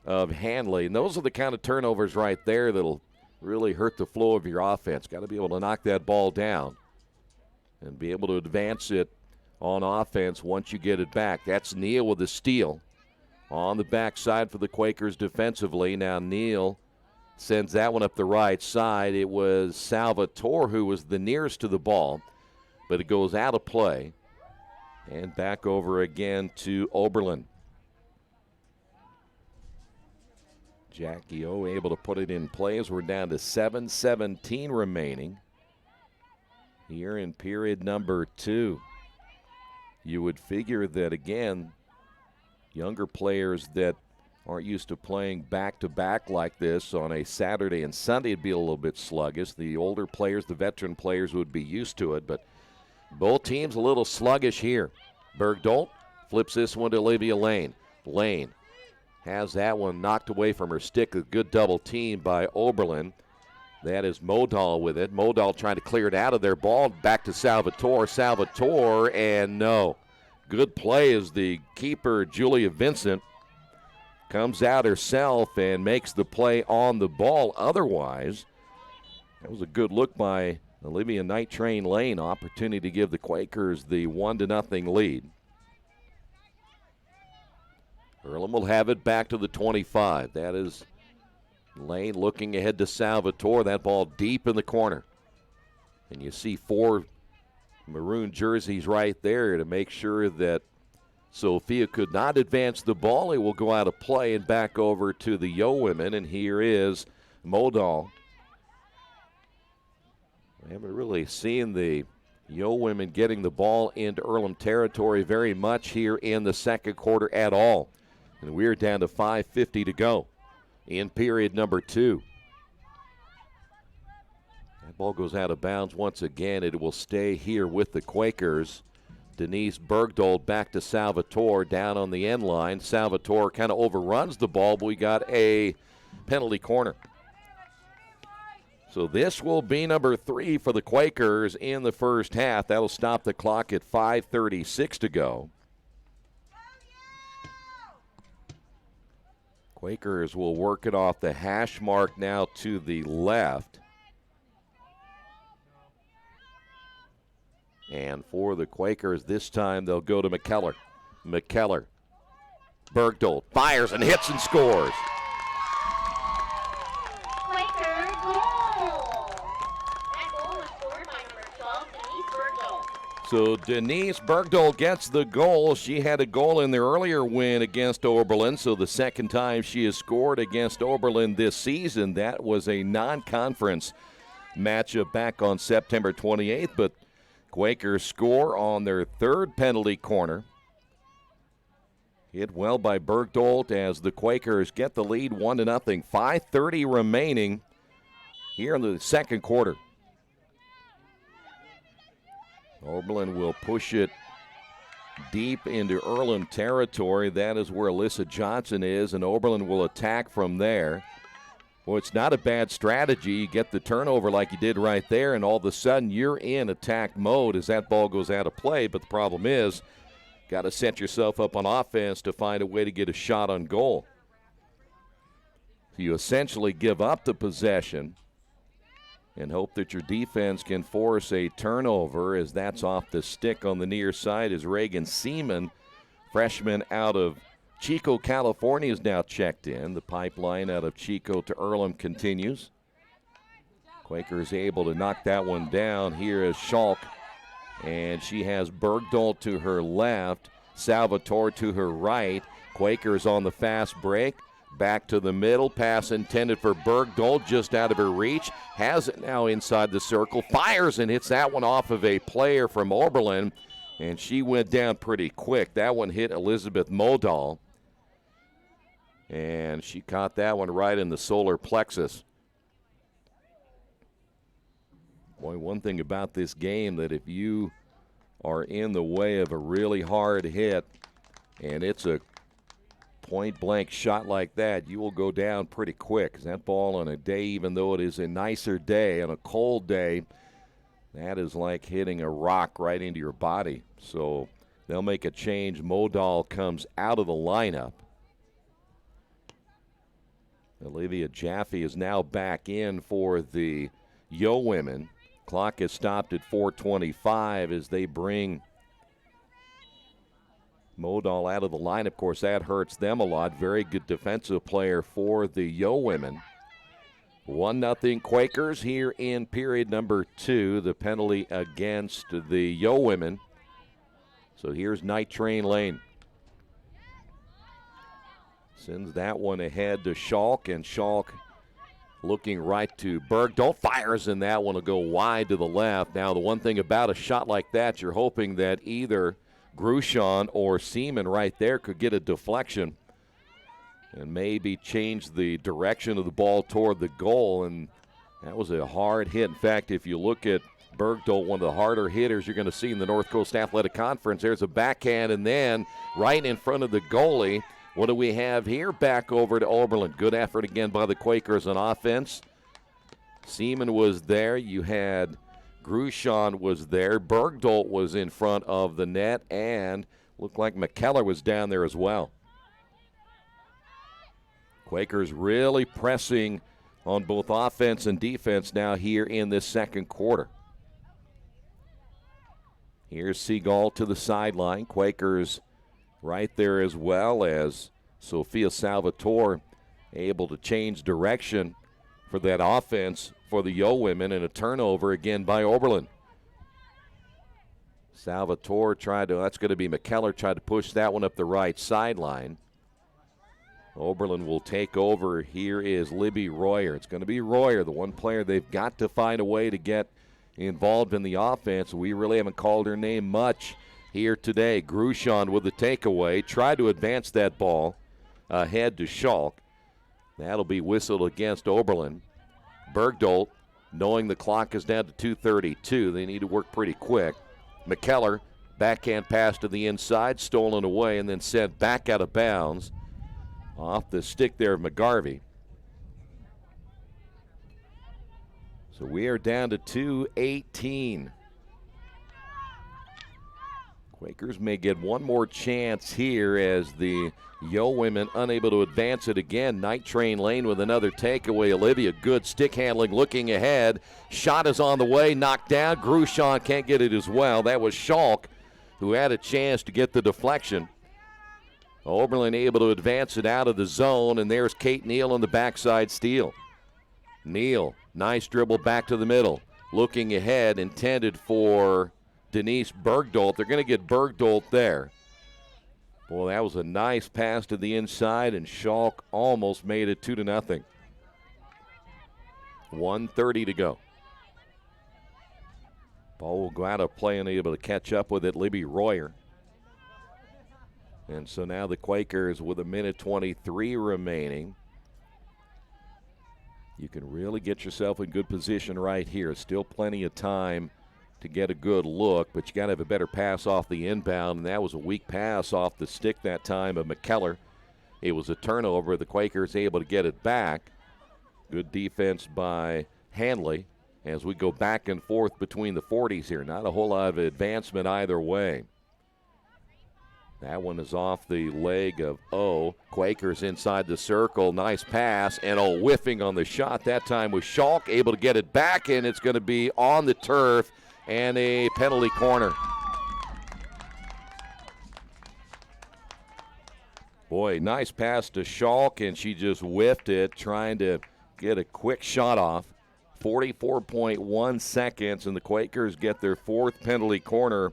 of Hanley. And those are the kind of turnovers right there that'll really hurt the flow of your offense. Got to be able to knock that ball down and be able to advance it on offense once you get it back. That's Neal with the steal. On the backside for the Quakers defensively. Now Neal sends that one up the right side. It was Salvatore who was the nearest to the ball, but it goes out of play. And back over again to Oberlin. Jackie O able to put it in play as we're down to 7:17 remaining here in period number 2. You would figure that, again, younger players that aren't used to playing back-to-back like this on a Saturday and Sunday would be a little bit sluggish. The older players, the veteran players would be used to it, but both teams a little sluggish here. Bergdahl flips this one to Olivia Lane. Lane has that one knocked away from her stick. A good double team by Oberlin. That is Modahl with it. Modahl trying to clear it out of their ball. Back to Salvatore. Salvatore, and no. Good play as the keeper, Julia Vincent, comes out herself and makes the play on the ball. Otherwise, that was a good look by Olivia Night Train Lane. Opportunity to give the Quakers the 1-0 lead. Earlham will have it back to the 25. That is Lane looking ahead to Salvatore. That ball deep in the corner. And you see 4 maroon jerseys right there to make sure that Sophia could not advance the ball. It will go out of play and back over to the Yo women. And here is Modahl. We haven't really seen the Yo women getting the ball into Earlham territory very much here in the second quarter at all. And we're down to 5:50 to go in period number 2. That ball goes out of bounds once again. It will stay here with the Quakers. Denise Bergdold back to Salvatore down on the end line. Salvatore kind of overruns the ball, but we got a penalty corner. So this will be number 3 for the Quakers in the first half. That'll stop the clock at 5:36 to go. Quakers will work it off the hash mark now to the left. And for the Quakers this time, they'll go to McKellar. McKellar. Bergdold fires and hits and scores. So Denise Bergdold gets the goal. She had a goal in their earlier win against Oberlin, so the second time she has scored against Oberlin this season. That was a non-conference matchup back on September 28th, but Quakers score on their third penalty corner. Hit well by Bergdold as the Quakers get the lead 1-0. 5:30 remaining here in the second quarter. Oberlin will push it deep into Earlham territory. That is where Alyssa Johnson is, and Oberlin will attack from there. Well, it's not a bad strategy. You get the turnover like you did right there, and all of a sudden you're in attack mode as that ball goes out of play. But the problem is, got to set yourself up on offense to find a way to get a shot on goal. So you essentially give up the possession and hope that your defense can force a turnover, as that's off the stick on the near side as Reagan Seaman, freshman out of Chico, California, is now checked in. The pipeline out of Chico to Earlham continues. Quakers able to knock that one down. Here is Schalk, and she has Bergdold to her left, Salvatore to her right. Quakers on the fast break. Back to the middle, pass intended for Bergdold, just out of her reach. Has it now inside the circle, fires and hits that one off of a player from Oberlin, and she went down pretty quick. That one hit Elizabeth Modal, and she caught that one right in the solar plexus. Boy, one thing about this game, that if you are in the way of a really hard hit and it's a point-blank shot like that, you will go down pretty quick. 'Cause that ball on a day, even though it is a nicer day, on a cold day, that is like hitting a rock right into your body. So they'll make a change. Modal comes out of the lineup. Olivia Jaffe is now back in for the Yo women. Clock is stopped at 4:25 as they bring Modal out of the line. Of course, that hurts them a lot. Very good defensive player for the Yo women. 1-0 Quakers here in period number 2. The penalty against the Yo women. So here's Night Train Lane. Sends that one ahead to Schalk, and Schalk looking right to Bergdold. Fires, and that one will go wide to the left. Now, the one thing about a shot like that, you're hoping that either Grushon or Seaman right there could get a deflection and maybe change the direction of the ball toward the goal. And that was a hard hit. In fact, if you look at Bergdold, one of the harder hitters you're going to see in the North Coast Athletic Conference, there's a backhand, and then right in front of the goalie. What do we have here? Back over to Oberlin. Good effort again by the Quakers on offense. Seaman was there. You had Grushon was there. Bergdold was in front of the net, and looked like McKellar was down there as well. Quakers really pressing on both offense and defense now here in this second quarter. Here's Seagull to the sideline. Quakers right there, as well as Sophia Salvatore able to change direction for that offense for the Yo women, and a turnover again by Oberlin. Salvatore that's going to be McKellar, tried to push that one up the right sideline. Oberlin will take over. Here is Libby Royer. It's going to be Royer, the one player they've got to find a way to get involved in the offense. We really haven't called her name much here today. Grushon with the takeaway. Tried to advance that ball ahead to Schalk. That'll be whistled against Oberlin. Bergdolt, knowing the clock is down to 2:32, they need to work pretty quick. McKellar, backhand pass to the inside, stolen away, and then sent back out of bounds off the stick there of McGarvey. So we are down to 2:18. Quakers may get one more chance here as the Yo women unable to advance it again. Night Train Lane with another takeaway. Olivia, good stick handling, looking ahead. Shot is on the way, knocked down. Grushon can't get it as well. That was Schalk who had a chance to get the deflection. Oberlin able to advance it out of the zone, and there's Kate Neal on the backside steal. Neal, nice dribble back to the middle. Looking ahead, intended for Denise Bergdolt. They're going to get Bergdolt there. Boy, that was a nice pass to the inside, and Schalk almost made it 2-0. 1:30 to go. Ball will go out of play and able to catch up with it, Libby Royer. And so now the Quakers with 1:23 remaining. You can really get yourself in good position right here. Still plenty of time to get a good look, but you got to have a better pass off the inbound, and that was a weak pass off the stick that time of McKellar. It was a turnover. The Quakers able to get it back. Good defense by Hanley as we go back and forth between the 40s here. Not a whole lot of advancement either way. That one is off the leg of O. Quakers inside the circle. Nice pass, and a whiffing on the shot. That time was Schalk able to get it back, and it's going to be on the turf and a penalty corner. Boy, nice pass to Schalk, and she just whiffed it, trying to get a quick shot off. 44.1 seconds, and the Quakers get their fourth penalty corner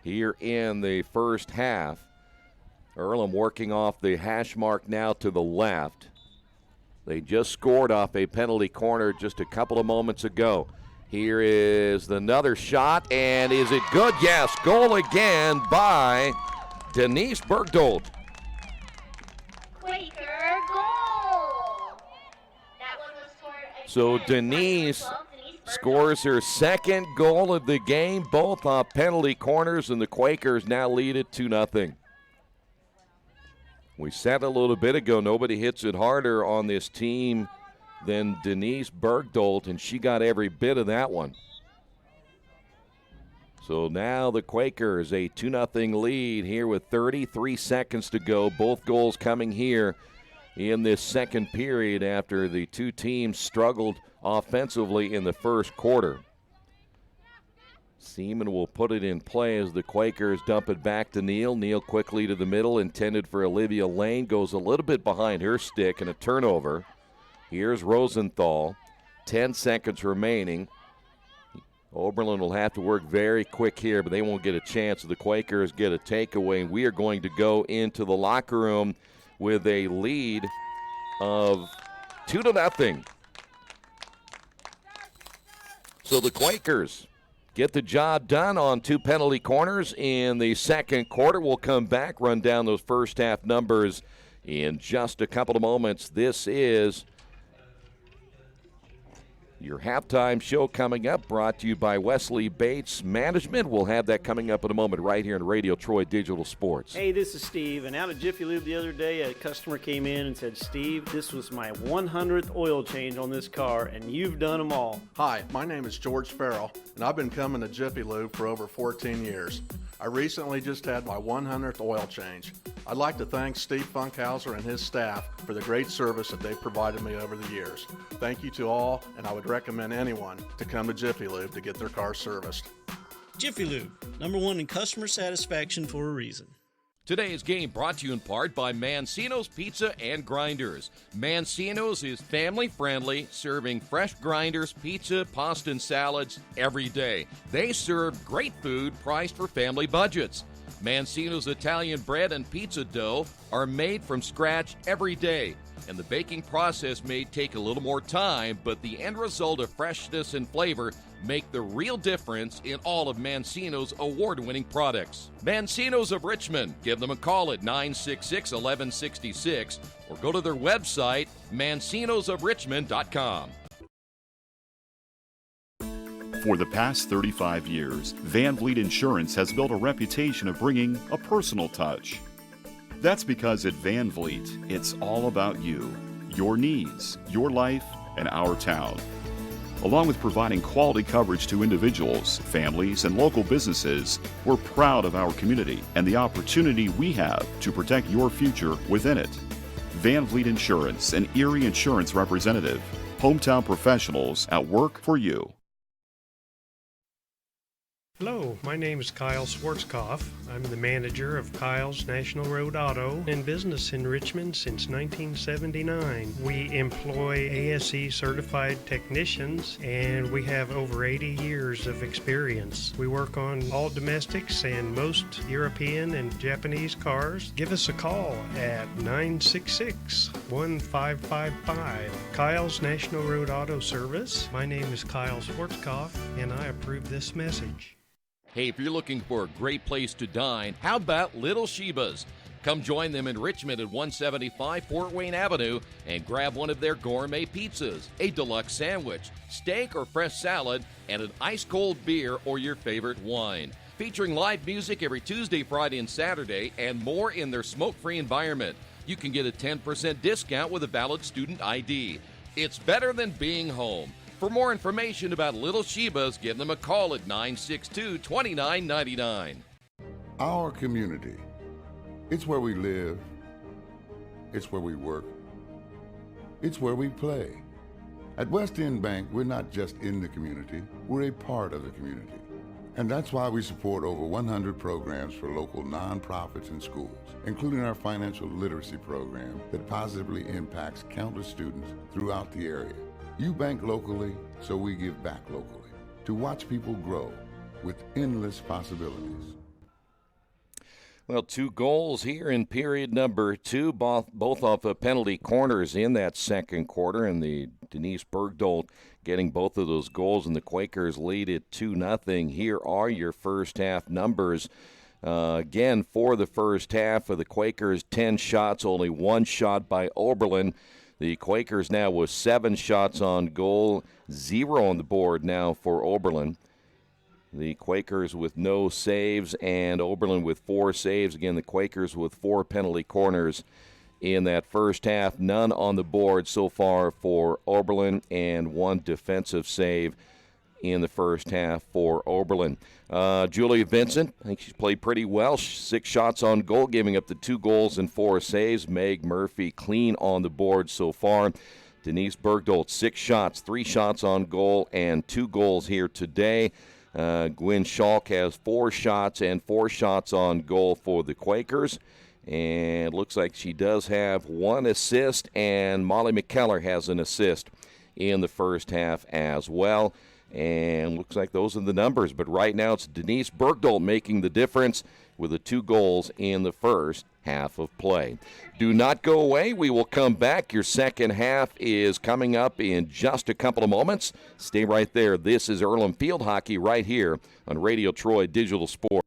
here in the first half. Earlham working off the hash mark now to the left. They just scored off a penalty corner just a couple of moments ago. Here is another shot, and is it good? Yes, goal again by Denise Bergdolt. Quaker goal. That one was scored again. So Denise scores her second goal of the game, both off penalty corners, and the Quakers now lead it 2-0. We said a little bit ago, nobody hits it harder on this team than Denise Bergdolt, and she got every bit of that one. So now the Quakers a 2-0 lead here with 33 seconds to go. Both goals coming here in this second period after the two teams struggled offensively in the first quarter. Seaman will put it in play as the Quakers dump it back to Neal. Neal quickly to the middle, intended for Olivia Lane. Goes a little bit behind her stick and a turnover. Here's Rosenthal. 10 seconds remaining. Oberlin will have to work very quick here, but they won't get a chance. The Quakers get a takeaway, and we are going to go into the locker room with a lead of 2-0. So the Quakers get the job done on two penalty corners in the second quarter. We'll come back, run down those first half numbers in just a couple of moments. This is your halftime show coming up, brought to you by Wesley Bates Management. We'll have that coming up in a moment right here on Radio Troy Digital Sports. Hey, this is Steve, and out at Jiffy Lube the other day, a customer came in and said, Steve, this was my 100th oil change on this car, and you've done them all. Hi, my name is George Farrell, and I've been coming to Jiffy Lube for over 14 years. I recently just had my 100th oil change. I'd like to thank Steve Funkhauser and his staff for the great service that they've provided me over the years. Thank you to all, and I would recommend anyone to come to Jiffy Lube to get their car serviced. Jiffy Lube, #1 in customer satisfaction for a reason. Today's game brought to you in part by Mancino's Pizza and Grinders. Mancino's is family-friendly, serving fresh grinders, pizza, pasta, and salads every day. They serve great food priced for family budgets. Mancino's Italian bread and pizza dough are made from scratch every day, and the baking process may take a little more time, but the end result of freshness and flavor make the real difference in all of Mancino's award-winning products. Mancino's of Richmond. Give them a call at 966-1166 or go to their website, mancinosofrichmond.com. For the past 35 years, Van Vliet Insurance has built a reputation of bringing a personal touch. That's because at Van Vliet, it's all about you, your needs, your life, and our town. Along with providing quality coverage to individuals, families, and local businesses, we're proud of our community and the opportunity we have to protect your future within it. Van Vliet Insurance, an Erie Insurance representative. Hometown professionals at work for you. Hello, my name is Kyle Schwarzkopf. I'm the manager of Kyle's National Road Auto, in business in Richmond since 1979. We employ ASE certified technicians and we have over 80 years of experience. We work on all domestics and most European and Japanese cars. Give us a call at 966-1555. Kyle's National Road Auto Service. My name is Kyle Schwarzkopf and I approve this message. Hey, if you're looking for a great place to dine, how about Little Sheba's? Come join them in Richmond at 175 Fort Wayne Avenue and grab one of their gourmet pizzas, a deluxe sandwich, steak or fresh salad, and an ice-cold beer or your favorite wine. Featuring live music every Tuesday, Friday, and Saturday, and more in their smoke-free environment. You can get a 10% discount with a valid student ID. It's better than being home. For more information about Little Sheba's, give them a call at 962-2999. Our community. It's where we live. It's where we work. It's where we play. At West End Bank, we're not just in the community, we're a part of the community. And that's why we support over 100 programs for local nonprofits and schools, including our financial literacy program that positively impacts countless students throughout the area. You bank locally, so we give back locally to watch people grow with endless possibilities. Well, 2 goals here in period number 2, both off of penalty corners in that second quarter, and the Denise Bergdolt getting both of those goals, and the Quakers lead it 2-0. Here are your first half numbers. Again, for the first half of the Quakers, 10 shots, only 1 shot by Oberlin. The Quakers now with 7 shots on goal, 0 on the board now for Oberlin. The Quakers with no saves and Oberlin with 4 saves. Again, the Quakers with 4 penalty corners in that first half. None on the board so far for Oberlin and 1 defensive save in the first half for Oberlin. Julia Vincent, I think she's played pretty well. 6 shots on goal, giving up the 2 goals and 4 saves. Meg Murphy clean on the board so far. Denise Bergdolt, 6 shots, 3 shots on goal, and 2 goals here today. Gwen Schalk has 4 shots and 4 shots on goal for the Quakers. And looks like she does have 1 assist, and Molly McKellar has an assist in the first half as well. And looks like those are the numbers. But right now it's Denise Bergdolt making the difference with the 2 goals in the first half of play. Do not go away. We will come back. Your second half is coming up in just a couple of moments. Stay right there. This is Earlham Field Hockey right here on Radio Troy Digital Sport.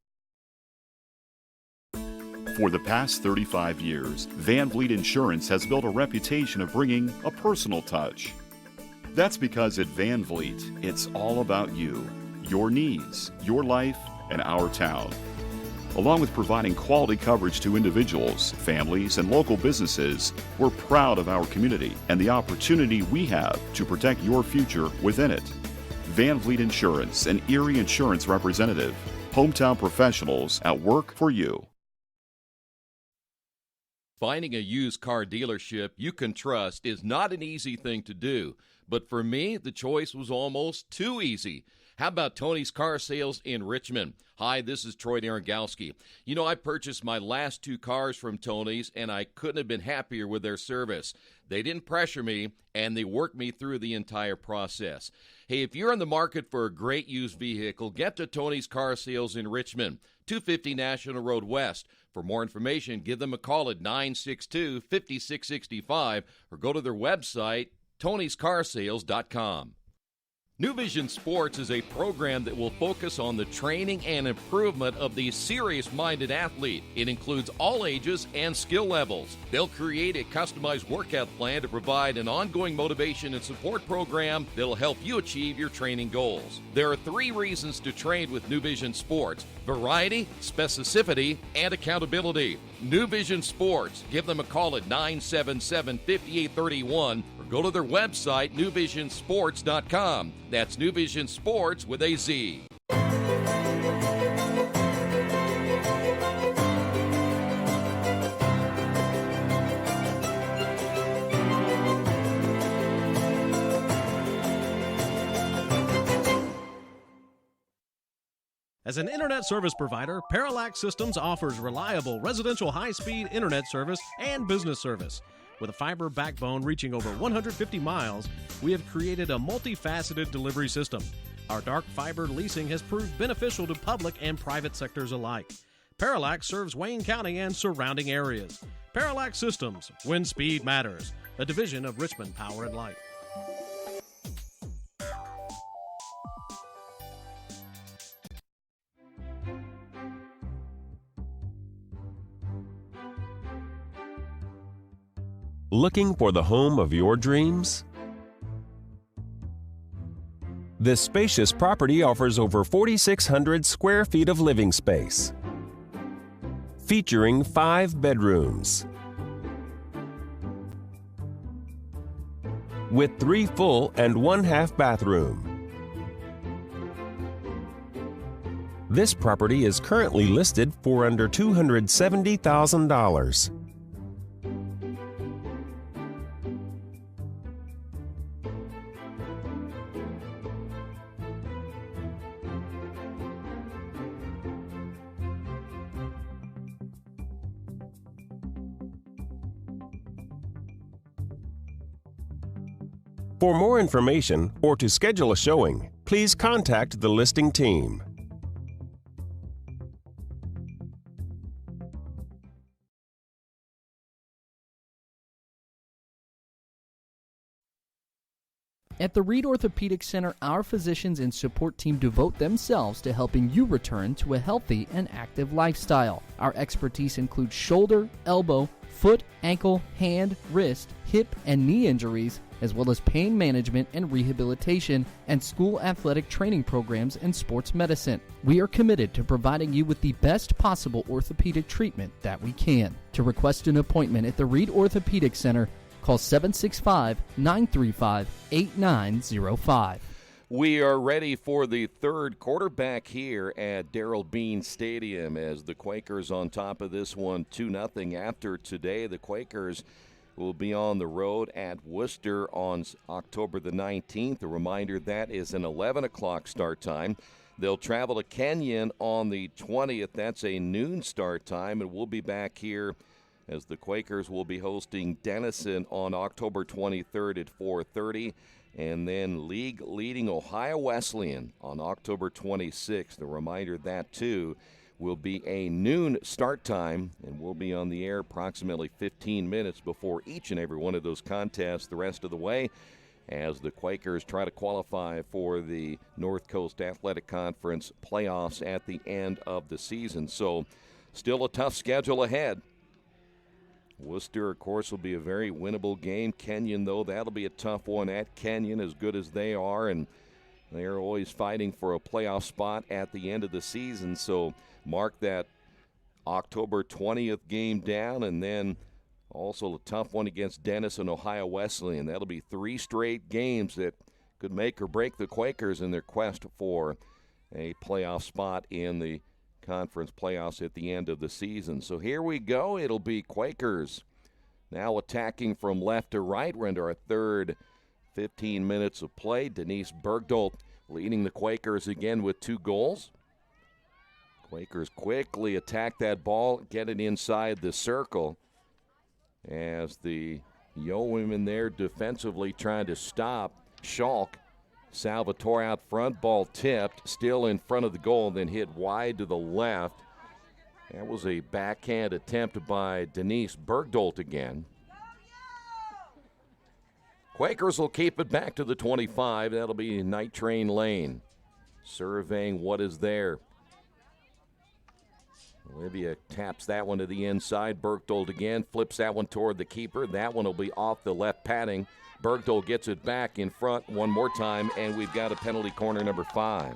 For the past 35 years, Van Vliet Insurance has built a reputation of bringing a personal touch. That's because at Van Vliet, it's all about you, your needs, your life, and our town. Along with providing quality coverage to individuals, families, and local businesses, we're proud of our community and the opportunity we have to protect your future within it. Van Vliet Insurance, an Erie Insurance representative. Hometown professionals at work for you. Finding a used car dealership you can trust is not an easy thing to do. But for me, the choice was almost too easy. How about Tony's Car Sales in Richmond? Hi, this is Troy Narangowski. You know, I purchased my last 2 cars from Tony's, and I couldn't have been happier with their service. They didn't pressure me, and they worked me through the entire process. Hey, if you're in the market for a great used vehicle, get to Tony's Car Sales in Richmond, 250 National Road West. For more information, give them a call at 962-5665 or go to their website, tonyscarsales.com. New Vision Sports is a program that will focus on the training and improvement of the serious-minded athlete. It includes all ages and skill levels. They'll create a customized workout plan to provide an ongoing motivation and support program that'll help you achieve your training goals. There are 3 reasons to train with New Vision Sports: variety, specificity, and accountability. New Vision Sports. Give them a call at 977-5831 or go to their website, newvisionsports.com. That's New Vision Sports with a Z. As an internet service provider, Parallax Systems offers reliable residential high-speed internet service and business service. With a fiber backbone reaching over 150 miles, we have created a multifaceted delivery system. Our dark fiber leasing has proved beneficial to public and private sectors alike. Parallax serves Wayne County and surrounding areas. Parallax Systems, when speed matters, a division of Richmond Power and Light. Looking for the home of your dreams? This spacious property offers over 4,600 square feet of living space, featuring 5 bedrooms, with 3 full and 1 half bathroom. This property is currently listed for under $270,000. For more information or to schedule a showing, please contact the listing team. At the Reed Orthopedic Center, our physicians and support team devote themselves to helping you return to a healthy and active lifestyle. Our expertise includes shoulder, elbow, foot, ankle, hand, wrist, hip, and knee injuries, as well as pain management and rehabilitation, and school athletic training programs and sports medicine. We are committed to providing you with the best possible orthopedic treatment that we can. To request an appointment at the Reed Orthopedic Center, call 765-935-8905. We are ready for the third quarter back here at Darrell Bean Stadium as the Quakers on top of this one 2-0 after today. The Quakers will be on the road at Worcester on October the 19th. A reminder, that is an 11 o'clock start time. They'll travel to Kenyon on the 20th. That's a noon start time, and we'll be back here as the Quakers will be hosting Denison on October 23rd at 4:30. And then league-leading Ohio Wesleyan on October 26th. A reminder, that, too, will be a noon start time, and we'll be on the air approximately 15 minutes before each and every one of those contests the rest of the way as the Quakers try to qualify for the North Coast Athletic Conference playoffs at the end of the season. So still a tough schedule ahead. Worcester, of course, will be a very winnable game. Kenyon, though, that'll be a tough one at Kenyon, as good as they are, and they are always fighting for a playoff spot at the end of the season. So mark that October 20th game down, and then also a tough one against Denison, Ohio Wesleyan. That'll be 3 straight games that could make or break the Quakers in their quest for a playoff spot in the conference playoffs at the end of the season. So here we go. It'll be Quakers now attacking from left to right. We're into our third 15 minutes of play. Denise Bergdolt leading the Quakers again with 2 goals. Quakers quickly attack that ball, get it inside the circle as the Yo women there defensively trying to stop Schalk. Salvatore out front, ball tipped, still in front of the goal, then hit wide to the left. That was a backhand attempt by Denise Bergdolt again. Quakers will keep it back to the 25. That'll be Night Train Lane. Surveying what is there. Olivia taps that one to the inside. Bergdold again flips that one toward the keeper. That one will be off the left padding. Bergdold gets it back in front one more time, and we've got a penalty corner number 5.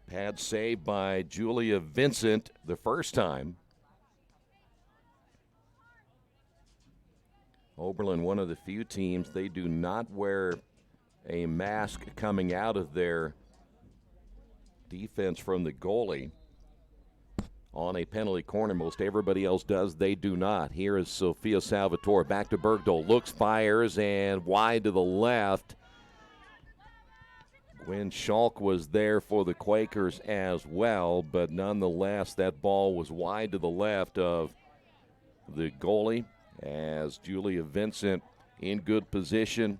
Pad saved by Julia Vincent the first time. Oberlin, one of the few teams, they do not wear a mask coming out of their defense from the goalie on a penalty corner. Most everybody else does. They do not. Here is Sophia Salvatore. Back to Bergdahl. Looks, fires, and wide to the left. Gwen Schalk was there for the Quakers as well, but nonetheless, that ball was wide to the left of the goalie as Julia Vincent in good position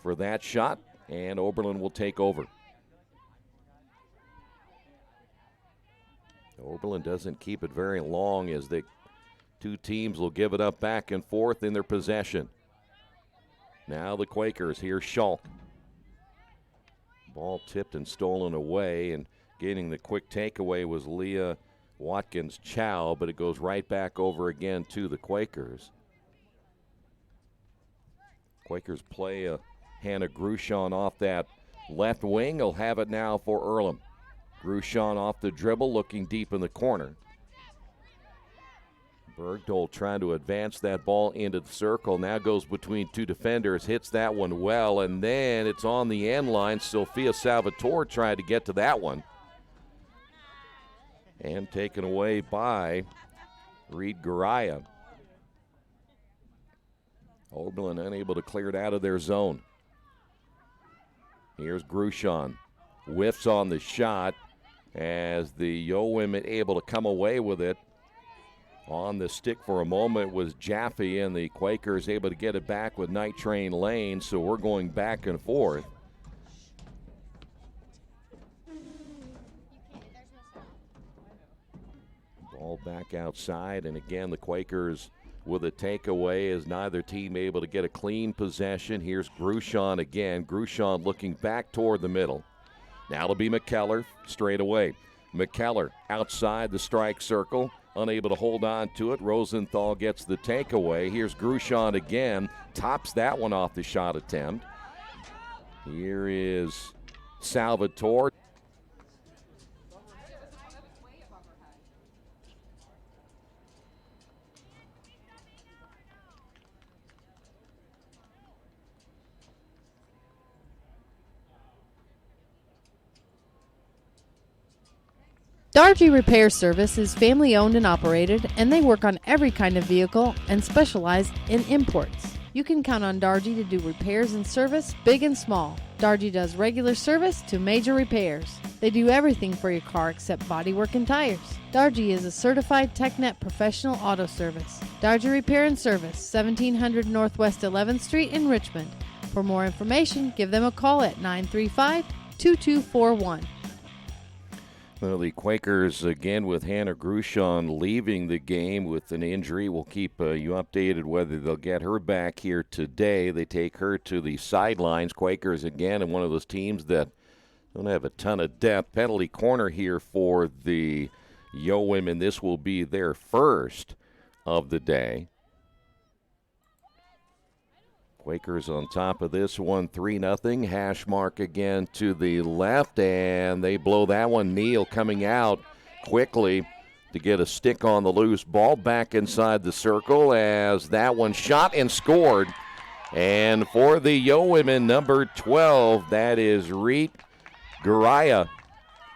for that shot, and Oberlin will take over. Oberlin doesn't keep it very long as the two teams will give it up back and forth in their possession. Now the Quakers, here's Schalk. Ball tipped and stolen away, and getting the quick takeaway was Leah Watkins-Chow, but it goes right back over again to the Quakers. Quakers play Hannah Grushon off that left wing. He'll have it now for Earlham. Grushon off the dribble, looking deep in the corner. Bergdahl trying to advance that ball into the circle. Now goes between two defenders, hits that one well, and then it's on the end line. Sophia Salvatore tried to get to that one. And taken away by Reed Garaya. Oberlin unable to clear it out of their zone. Here's Grushon. Whiffs on the shot as the Yo women able to come away with it. On the stick for a moment was Jaffe, and the Quakers able to get it back with Night Train Lane, so we're going back and forth. Ball back outside, and again the Quakers with a takeaway as neither team able to get a clean possession. Here's Grushon again. Grushon looking back toward the middle. Now it'll be McKellar straight away. McKellar outside the strike circle, unable to hold on to it. Rosenthal gets the takeaway. Here's Grushon again, tops that one off the shot attempt. Here is Salvatore. Dargy Repair Service is family owned and operated, and they work on every kind of vehicle and specialize in imports. You can count on Dargy to do repairs and service, big and small. Dargy does regular service to major repairs. They do everything for your car except bodywork and tires. Dargy is a certified TechNet professional auto service. Dargy Repair and Service, 1700 Northwest 11th Street in Richmond. For more information, give them a call at 935-2241. Well, the Quakers, again, with Hannah Grushon leaving the game with an injury. We'll keep you updated whether they'll get her back here today. They take her to the sidelines. Quakers, again, and one of those teams that don't have a ton of depth. Penalty corner here for the Yo women. This will be their first of the day. Quakers on top of this one, 3-0. Hash mark again to the left, and they blow that one. Neal coming out quickly to get a stick on the loose ball back inside the circle as that one shot and scored. And for the Yo women, number 12, that is Reet Garaya.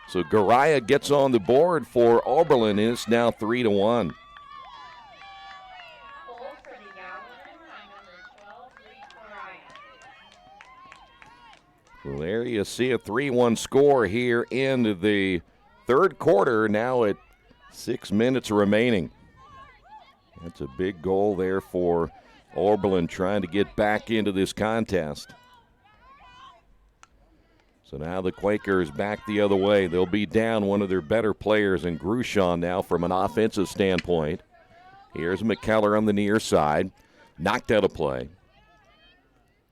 So Garaya gets on the board for Oberlin, and it's now 3-1. Well, there you see a 3-1 score here in the third quarter, now at 6 minutes remaining. That's a big goal there for Oberlin trying to get back into this contest. So now the Quakers back the other way. They'll be down one of their better players in Grushon now from an offensive standpoint. Here's McKellar on the near side. Knocked out of play.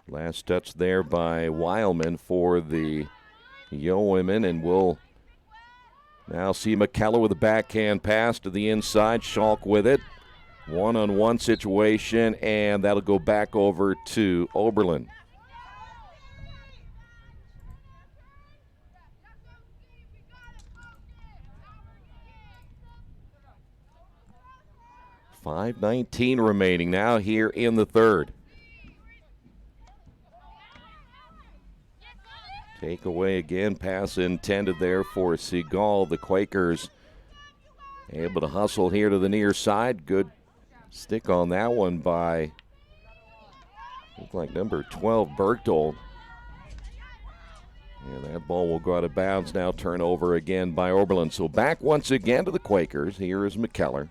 Last touch there by Weilman for the Yeowomen, and we'll now see McKellar with a backhand pass to the inside. Schalk with it. One-on-one situation, and that'll go back over to Oberlin. .5:19 remaining now here in the third. Takeaway again, pass intended there for Seagal. The Quakers able to hustle here to the near side. Good stick on that one by, looks like number 12, Bergdold. And that ball will go out of bounds now, turnover again by Oberlin. So back once again to the Quakers. Here is McKellar.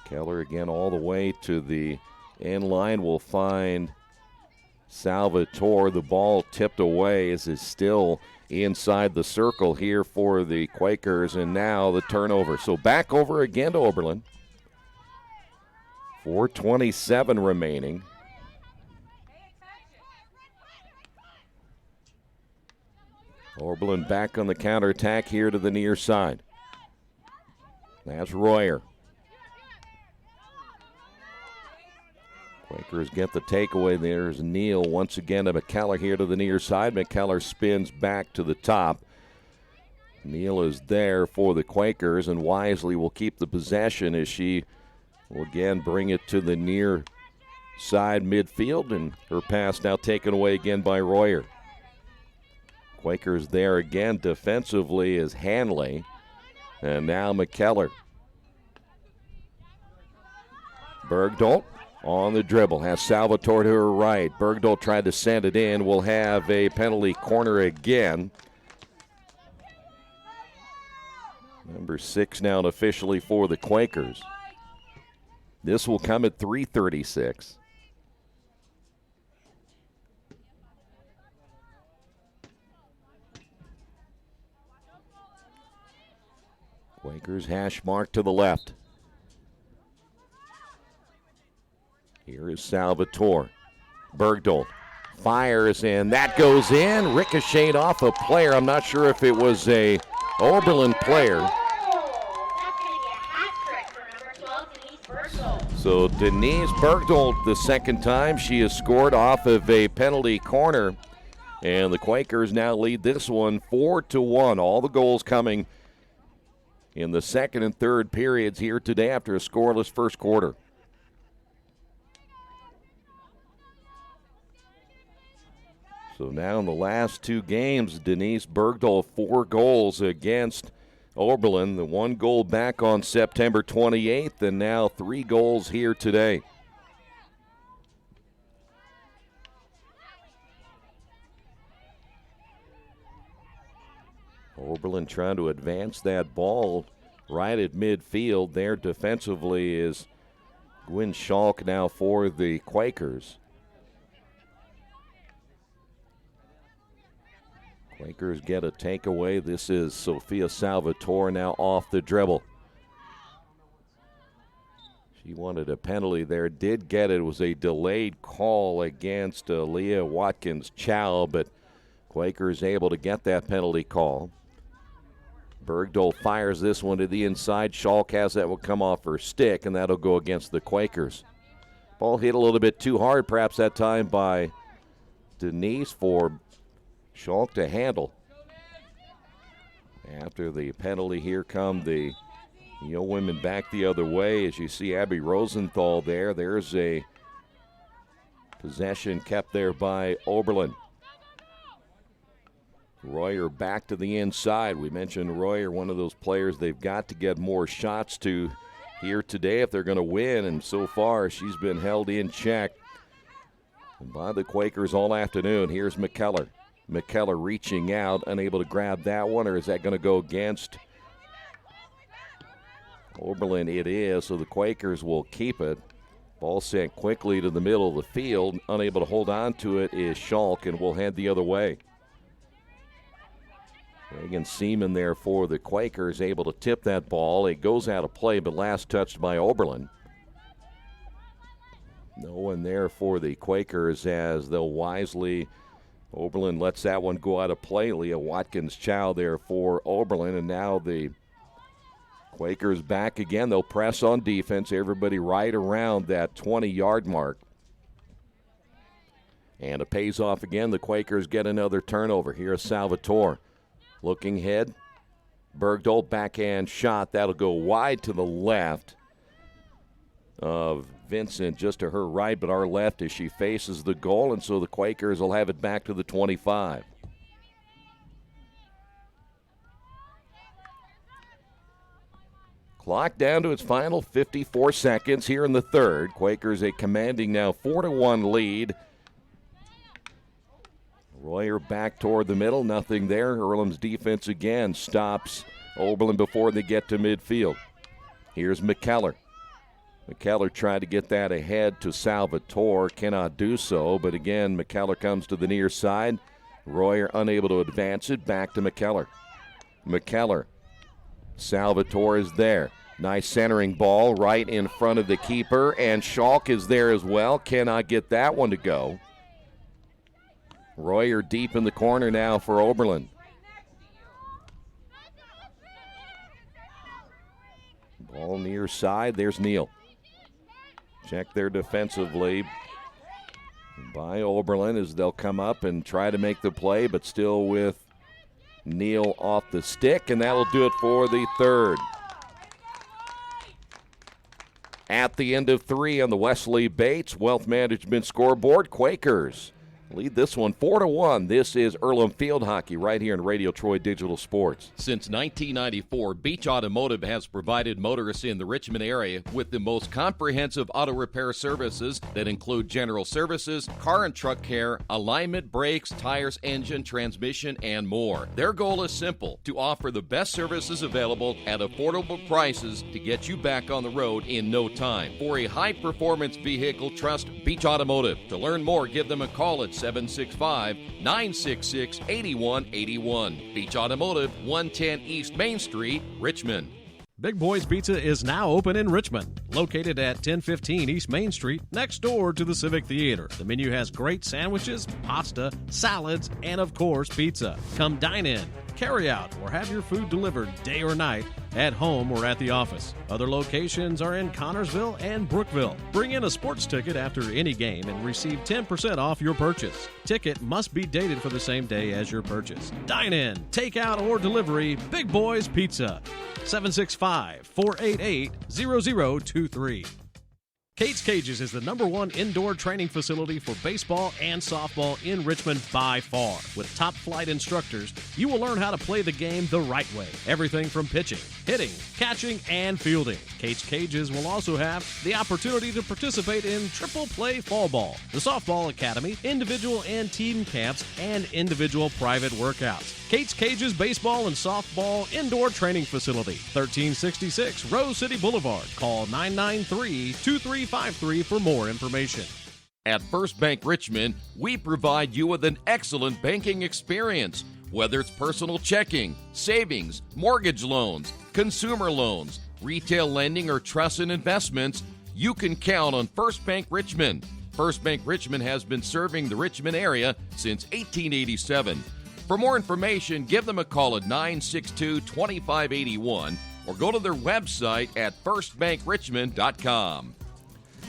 Keller again all the way to the end line. Will find Salvatore. The ball tipped away as is still inside the circle here for the Quakers, and now the turnover. So back over again to Oberlin. 4:27 remaining. Oberlin back on the counterattack here to the near side. That's Royer. Quakers get the takeaway. There's Neal once again to McKellar here to the near side. McKellar spins back to the top. Neal is there for the Quakers, and Wisely will keep the possession as she will again bring it to the near side midfield, and her pass now taken away again by Royer. Quakers there again defensively is Hanley, and now McKellar. Bergdolt on the dribble, has Salvatore to her right. Bergdahl tried to send it in. Will have a penalty corner again. Number 6 now officially for the Quakers. This will come at 3:36. Quakers hash mark to the left. Here is Salvatore. Bergdolt fires, and that goes in. Ricocheted off a player. I'm not sure if it was a Oberlin player. So Denise Bergdolt, the second time she has scored off of a penalty corner. And the Quakers now lead this one 4-1. All the goals coming in the second and third periods here today after a scoreless first quarter. So now in the last two games, Denise Bergdahl 4 goals against Oberlin. The 1 goal back on September 28th, and now 3 goals here today. Oberlin trying to advance that ball right at midfield. There defensively is Gwyn Schalk now for the Quakers. Quakers get a takeaway. This is Sophia Salvatore now off the dribble. She wanted a penalty there, did get it. It was a delayed call against Leah Watkins-Chow, but Quakers able to get that penalty call. Bergdahl fires this one to the inside. Schalk has that, will come off her stick, and that'll go against the Quakers. Ball hit a little bit too hard, perhaps that time by Denise for Schalk to handle. After the penalty, here come the women back the other way. As you see Abby Rosenthal there. There's a possession kept there by Oberlin. Royer back to the inside. We mentioned Royer, one of those players they've got to get more shots to here today if they're going to win, and so far she's been held in check by the Quakers all afternoon. Here's McKellar. McKellar reaching out, unable to grab that one, or is that going to go against Oberlin? It is, so the Quakers will keep it. Ball sent quickly to the middle of the field. Unable to hold on to it is Schalk, and will head the other way. Reagan Seaman there for the Quakers, able to tip that ball. It goes out of play, but last touched by Oberlin. No one there for the Quakers as they'll wisely. Oberlin lets that one go out of play. Leah Watkins-Chow there for Oberlin, and now the Quakers back again. They'll press on defense. Everybody right around that 20-yard mark. And it pays off again. The Quakers get another turnover. Here's Salvatore. Looking ahead. Bergdahl backhand shot. That'll go wide to the left of Vincent, just to her right, but our left as she faces the goal, and so the Quakers will have it back to the 25. Clock down to its final 54 seconds here in the third. Quakers a commanding now 4-1 lead. Royer back toward the middle, nothing there. Earlham's defense again stops Oberlin before they get to midfield. Here's McKellar. McKellar tried to get that ahead to Salvatore, cannot do so, but again, McKellar comes to the near side. Royer unable to advance it, back to McKellar. McKellar. Salvatore is there. Nice centering ball right in front of the keeper, and Schalk is there as well, cannot get that one to go. Royer deep in the corner now for Oberlin. Ball near side, there's Neal. Check there defensively by Oberlin as they'll come up and try to make the play, but still with Neal off the stick, and that'll do it for the third. At the end of 3 on the Wesley Bates Wealth Management scoreboard, Quakers lead this one 4-1. This is Earlham Field Hockey right here in Radio Troy Digital Sports. Since 1994, Beach Automotive has provided motorists in the Richmond area with the most comprehensive auto repair services that include general services, car and truck care, alignment, brakes, tires, engine, transmission, and more. Their goal is simple: to offer the best services available at affordable prices to get you back on the road in no time. For a high-performance vehicle, trust Beach Automotive. To learn more, give them a call at 765-966-8181. Beach Automotive, 110 East Main Street, Richmond. Big Boys Pizza is now open in Richmond, located at 1015 East Main Street, next door to the Civic Theater. The menu has great sandwiches, pasta, salads, and of course, pizza. Come dine in, carry out, or have your food delivered day or night, at home or at the office. Other locations are in Connorsville and Brookville. Bring in a sports ticket after any game and receive 10% off your purchase. Ticket must be dated for the same day as your purchase. Dine in, take out, or delivery. Big Boys Pizza. 765-488-0023. Kate's Cages is the #1 indoor training facility for baseball and softball in Richmond by far. With top flight instructors, you will learn how to play the game the right way. Everything from pitching, hitting, catching, and fielding. Kate's Cages will also have the opportunity to participate in triple play fall ball, the softball academy, individual and team camps, and individual private workouts. Kate's Cages Baseball and Softball Indoor Training Facility, 1366 Rose City Boulevard. Call 993-2353 for more information. At First Bank Richmond, we provide you with an excellent banking experience. Whether it's personal checking, savings, mortgage loans, consumer loans, retail lending, or trust and investments, you can count on First Bank Richmond. First Bank Richmond has been serving the Richmond area since 1887. For more information, give them a call at 962-2581 or go to their website at firstbankrichmond.com.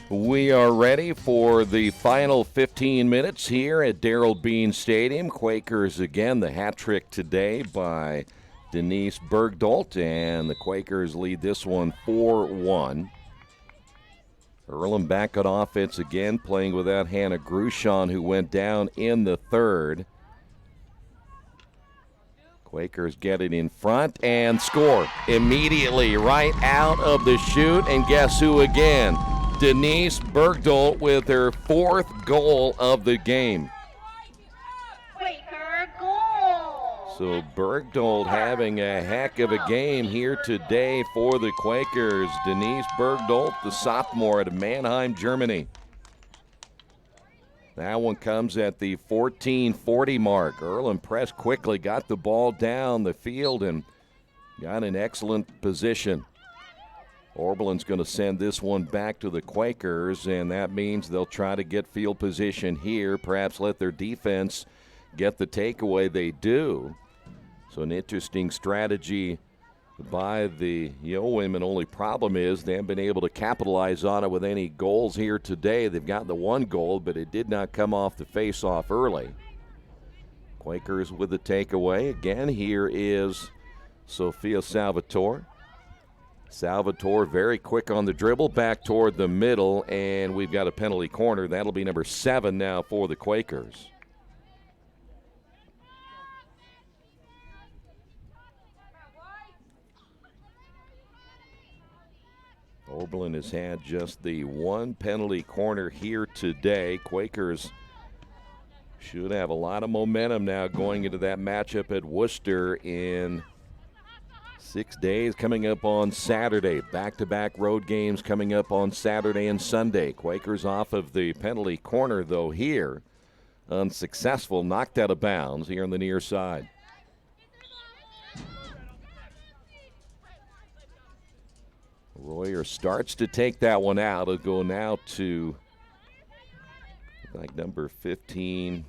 We are ready for the final 15 minutes here at Darrell Bean Stadium. Quakers again, the hat trick today by Denise Bergdahl, and the Quakers lead this one 4-1. Earlham back on offense again, playing without Hannah Grushon, who went down in the third. Quakers get it in front and score immediately right out of the chute. And guess who again? Denise Bergdahl with her 4th goal of the game. Quaker goal! So Bergdahl having a heck of a game here today for the Quakers. Denise Bergdahl, the sophomore out of Mannheim, Germany. That one comes at the 14:40 mark. Earlham pressed quickly, got the ball down the field, and got an excellent position. Oberlin's going to send this one back to the Quakers, and that means they'll try to get field position here, perhaps let their defense get the takeaway. They do. So an interesting strategy by the women. Only problem is they haven't been able to capitalize on it with any goals here today. They've got the one goal, but it did not come off the face-off early. Quakers with the takeaway. Again, here is Sophia Salvatore. Salvatore very quick on the dribble, back toward the middle, and we've got a penalty corner. That'll be number 7 now for the Quakers. Oberlin has had just the one penalty corner here today. Quakers should have a lot of momentum now going into that matchup at Worcester in 6 days, coming up on Saturday. Back-to-back road games coming up on Saturday and Sunday. Quakers off of the penalty corner, though, here. Unsuccessful, knocked out of bounds here on the near side. Royer starts to take that one out. It'll go now to, like, number 15.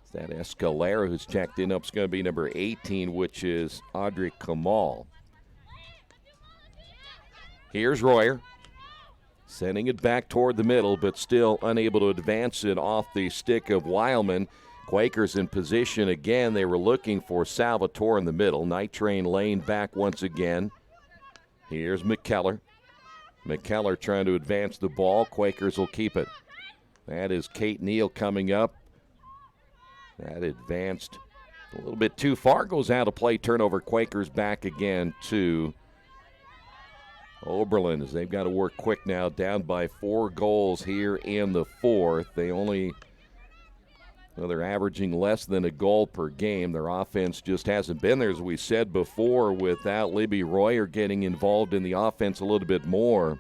Is that Escalera who's checked in? It's going to be number 18, which is Audrey Kamal. Here's Royer. Sending it back toward the middle, but still unable to advance it off the stick of Weilman. Quakers in position again. They were looking for Salvatore in the middle. Night Train Lane back once again. Here's McKellar. McKellar trying to advance the ball. Quakers will keep it. That is Kate Neal coming up. That advanced a little bit too far. Goes out of play. Turnover. Quakers back again to Oberlin as they've got to work quick now. Down by 4 goals here in the fourth. They're averaging less than a goal per game. Their offense just hasn't been there, as we said before, without Libby Royer getting involved in the offense a little bit more.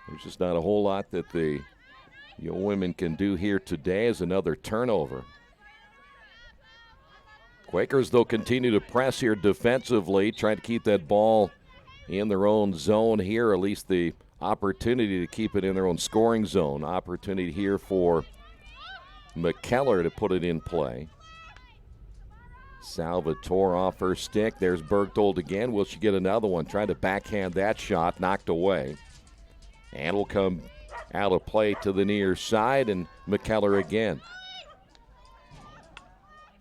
There's just not a whole lot that the women can do here today as another turnover. Quakers, though, continue to press here defensively, trying to keep that ball in their own zone here, at least the opportunity to keep it in their own scoring zone. Opportunity here for McKellar to put it in play. Salvatore off her stick. There's Bergdold again. Will she get another one? Trying to backhand that shot, knocked away. And will come out of play to the near side, and McKellar again.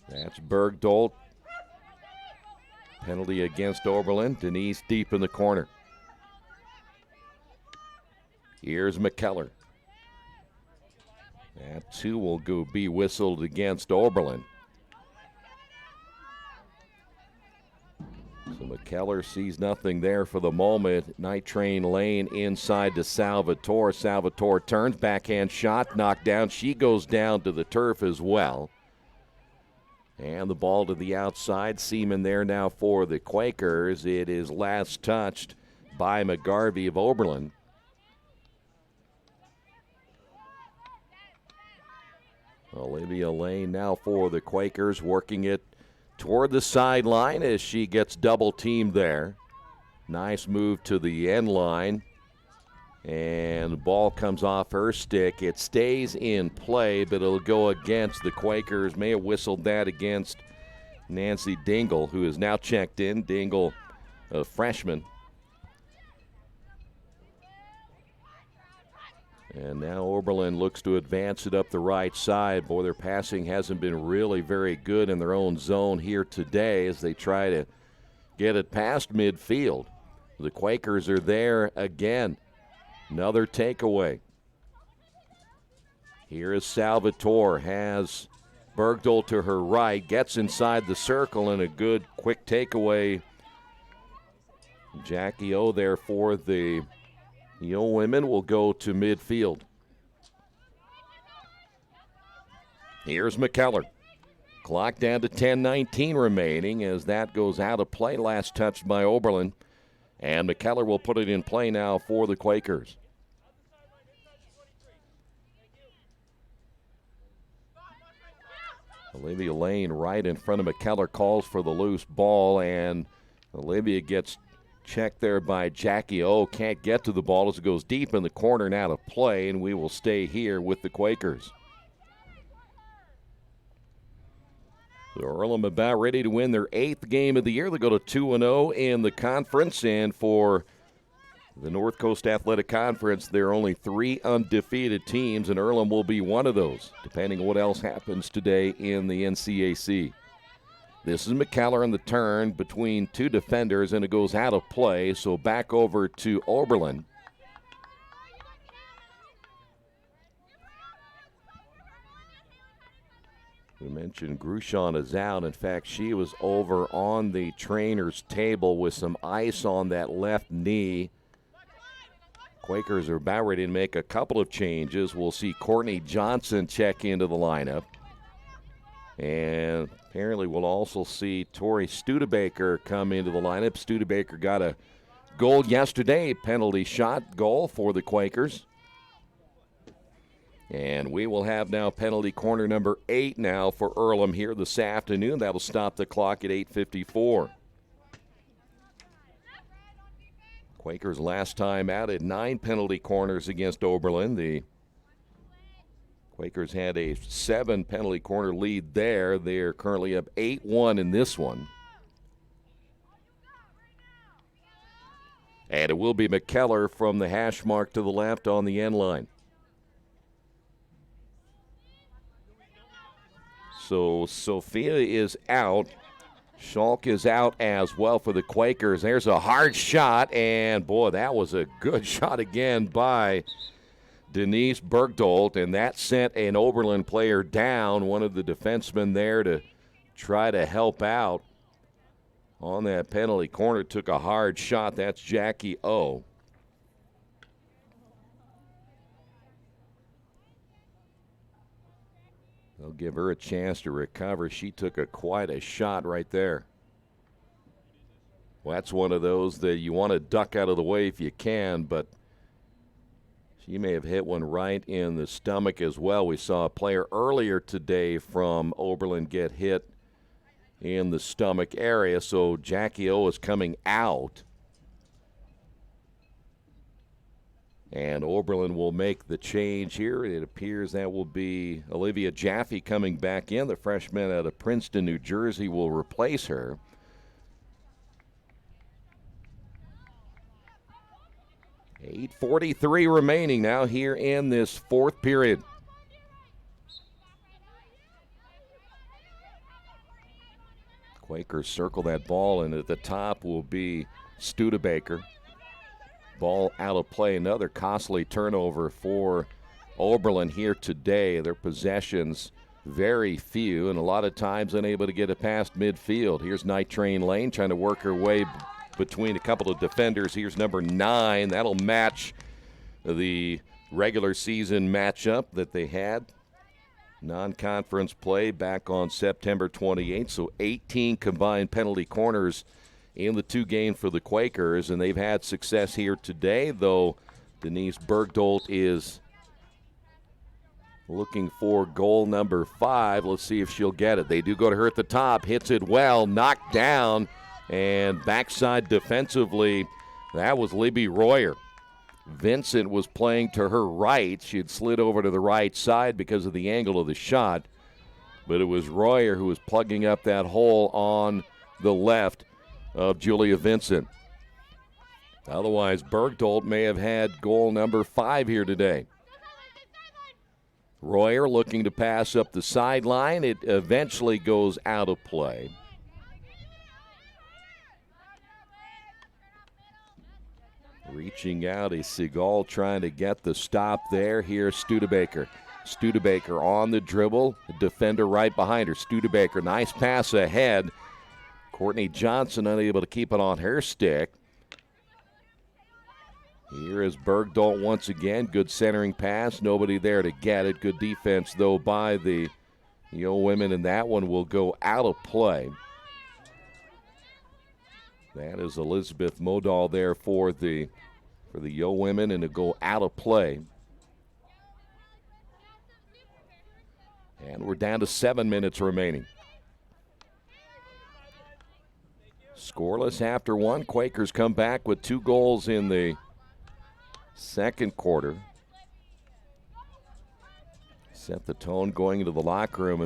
That's Bergdold. Penalty against Oberlin. Denise deep in the corner. Here's McKellar. That too will be whistled against Oberlin. So McKellar sees nothing there for the moment. Night Train Lane inside to Salvatore. Salvatore turns, backhand shot, knocked down. She goes down to the turf as well. And the ball to the outside. Seaman there now for the Quakers. It is last touched by McGarvey of Oberlin. Olivia Lane now for the Quakers, working it toward the sideline as she gets double teamed there. Nice move to the end line. And the ball comes off her stick. It stays in play, but it'll go against the Quakers. May have whistled that against Nancy Dingle, who is now checked in. Dingle, a freshman. And now Oberlin looks to advance it up the right side. Boy, their passing hasn't been really very good in their own zone here today as they try to get it past midfield. The Quakers are there again. Another takeaway. Here is Salvatore, has Bergdahl to her right, gets inside the circle, and a good quick takeaway. Jackie O there for the women will go to midfield. Here's McKellar. Clock down to 10:19 remaining as that goes out of play. Last touched by Oberlin. And McKellar will put it in play now for the Quakers. Olivia Lane right in front of McKellar, calls for the loose ball, and Olivia gets checked there by Jackie O. Can't get to the ball as it goes deep in the corner and out of play, and we will stay here with the Quakers. So Earlham about ready to win their 8th game of the year. They go to 2-0 in the conference, and for the North Coast Athletic Conference, there are only 3 undefeated teams, and Earlham will be one of those, depending on what else happens today in the NCAC. This is McKellar on the turn between 2 defenders, and it goes out of play, so back over to Oberlin. We mentioned Grushon is out. In fact, she was over on the trainer's table with some ice on that left knee. Quakers are about ready to make a couple of changes. We'll see Courtney Johnson check into the lineup. And apparently we'll also see Tori Studebaker come into the lineup. Studebaker got a goal yesterday, penalty shot goal for the Quakers. And we will have now penalty corner number 8 now for Earlham here this afternoon. That'll stop the clock at 8:54. Quakers last time out at 9 penalty corners against Oberlin. The Quakers had a 7 penalty corner lead there. They're currently up 8-1 in this one. And it will be McKellar from the hash mark to the left on the end line. So Sophia is out. Schalk is out as well for the Quakers. There's a hard shot, and boy, that was a good shot again by Denise Bergdolt, and that sent an Oberlin player down, one of the defensemen there to try to help out on that penalty corner. Took a hard shot. That's Jackie O. They'll give her a chance to recover. She took quite a shot right there. Well, that's one of those that you want to duck out of the way if you can, but she may have hit one right in the stomach as well. We saw a player earlier today from Oberlin get hit in the stomach area, so Jackie O is coming out. And Oberlin will make the change here. It appears that will be Olivia Jaffe coming back in. The freshman out of Princeton, New Jersey, will replace her. .8:43 remaining now here in this 4th period. Quakers circle that ball, and at the top will be Studebaker. Ball out of play. Another costly turnover for Oberlin here today. Their possessions very few, and a lot of times unable to get it past midfield. Here's Night Train Lane trying to work her way between a couple of defenders. Here's number 9. That'll match the regular season matchup that they had. Non-conference play back on September 28th, so 18 combined penalty corners in the 2 games for the Quakers, and they've had success here today, though Denise Bergdolt is looking for goal number 5. Let's see if she'll get it. They do go to her at the top, hits it well, knocked down, and backside defensively, that was Libby Royer. Vincent was playing to her right. She had slid over to the right side because of the angle of the shot, but it was Royer who was plugging up that hole on the left of Julia Vincent. Otherwise, Bergdolt may have had goal number 5 here today. Royer looking to pass up the sideline. It eventually goes out of play. Reaching out is Seagal trying to get the stop there. Here's Studebaker. Studebaker on the dribble. The defender right behind her. Studebaker, nice pass ahead. Courtney Johnson unable to keep it on her stick. Here is Bergdolt once again. Good centering pass. Nobody there to get it. Good defense, though, by the Yo women, and that one will go out of play. That is Elizabeth Modal there for the Yo women, and to go out of play. And we're down to 7 minutes remaining. Scoreless after one. Quakers come back with 2 goals in the second quarter. Set the tone going into the locker room. And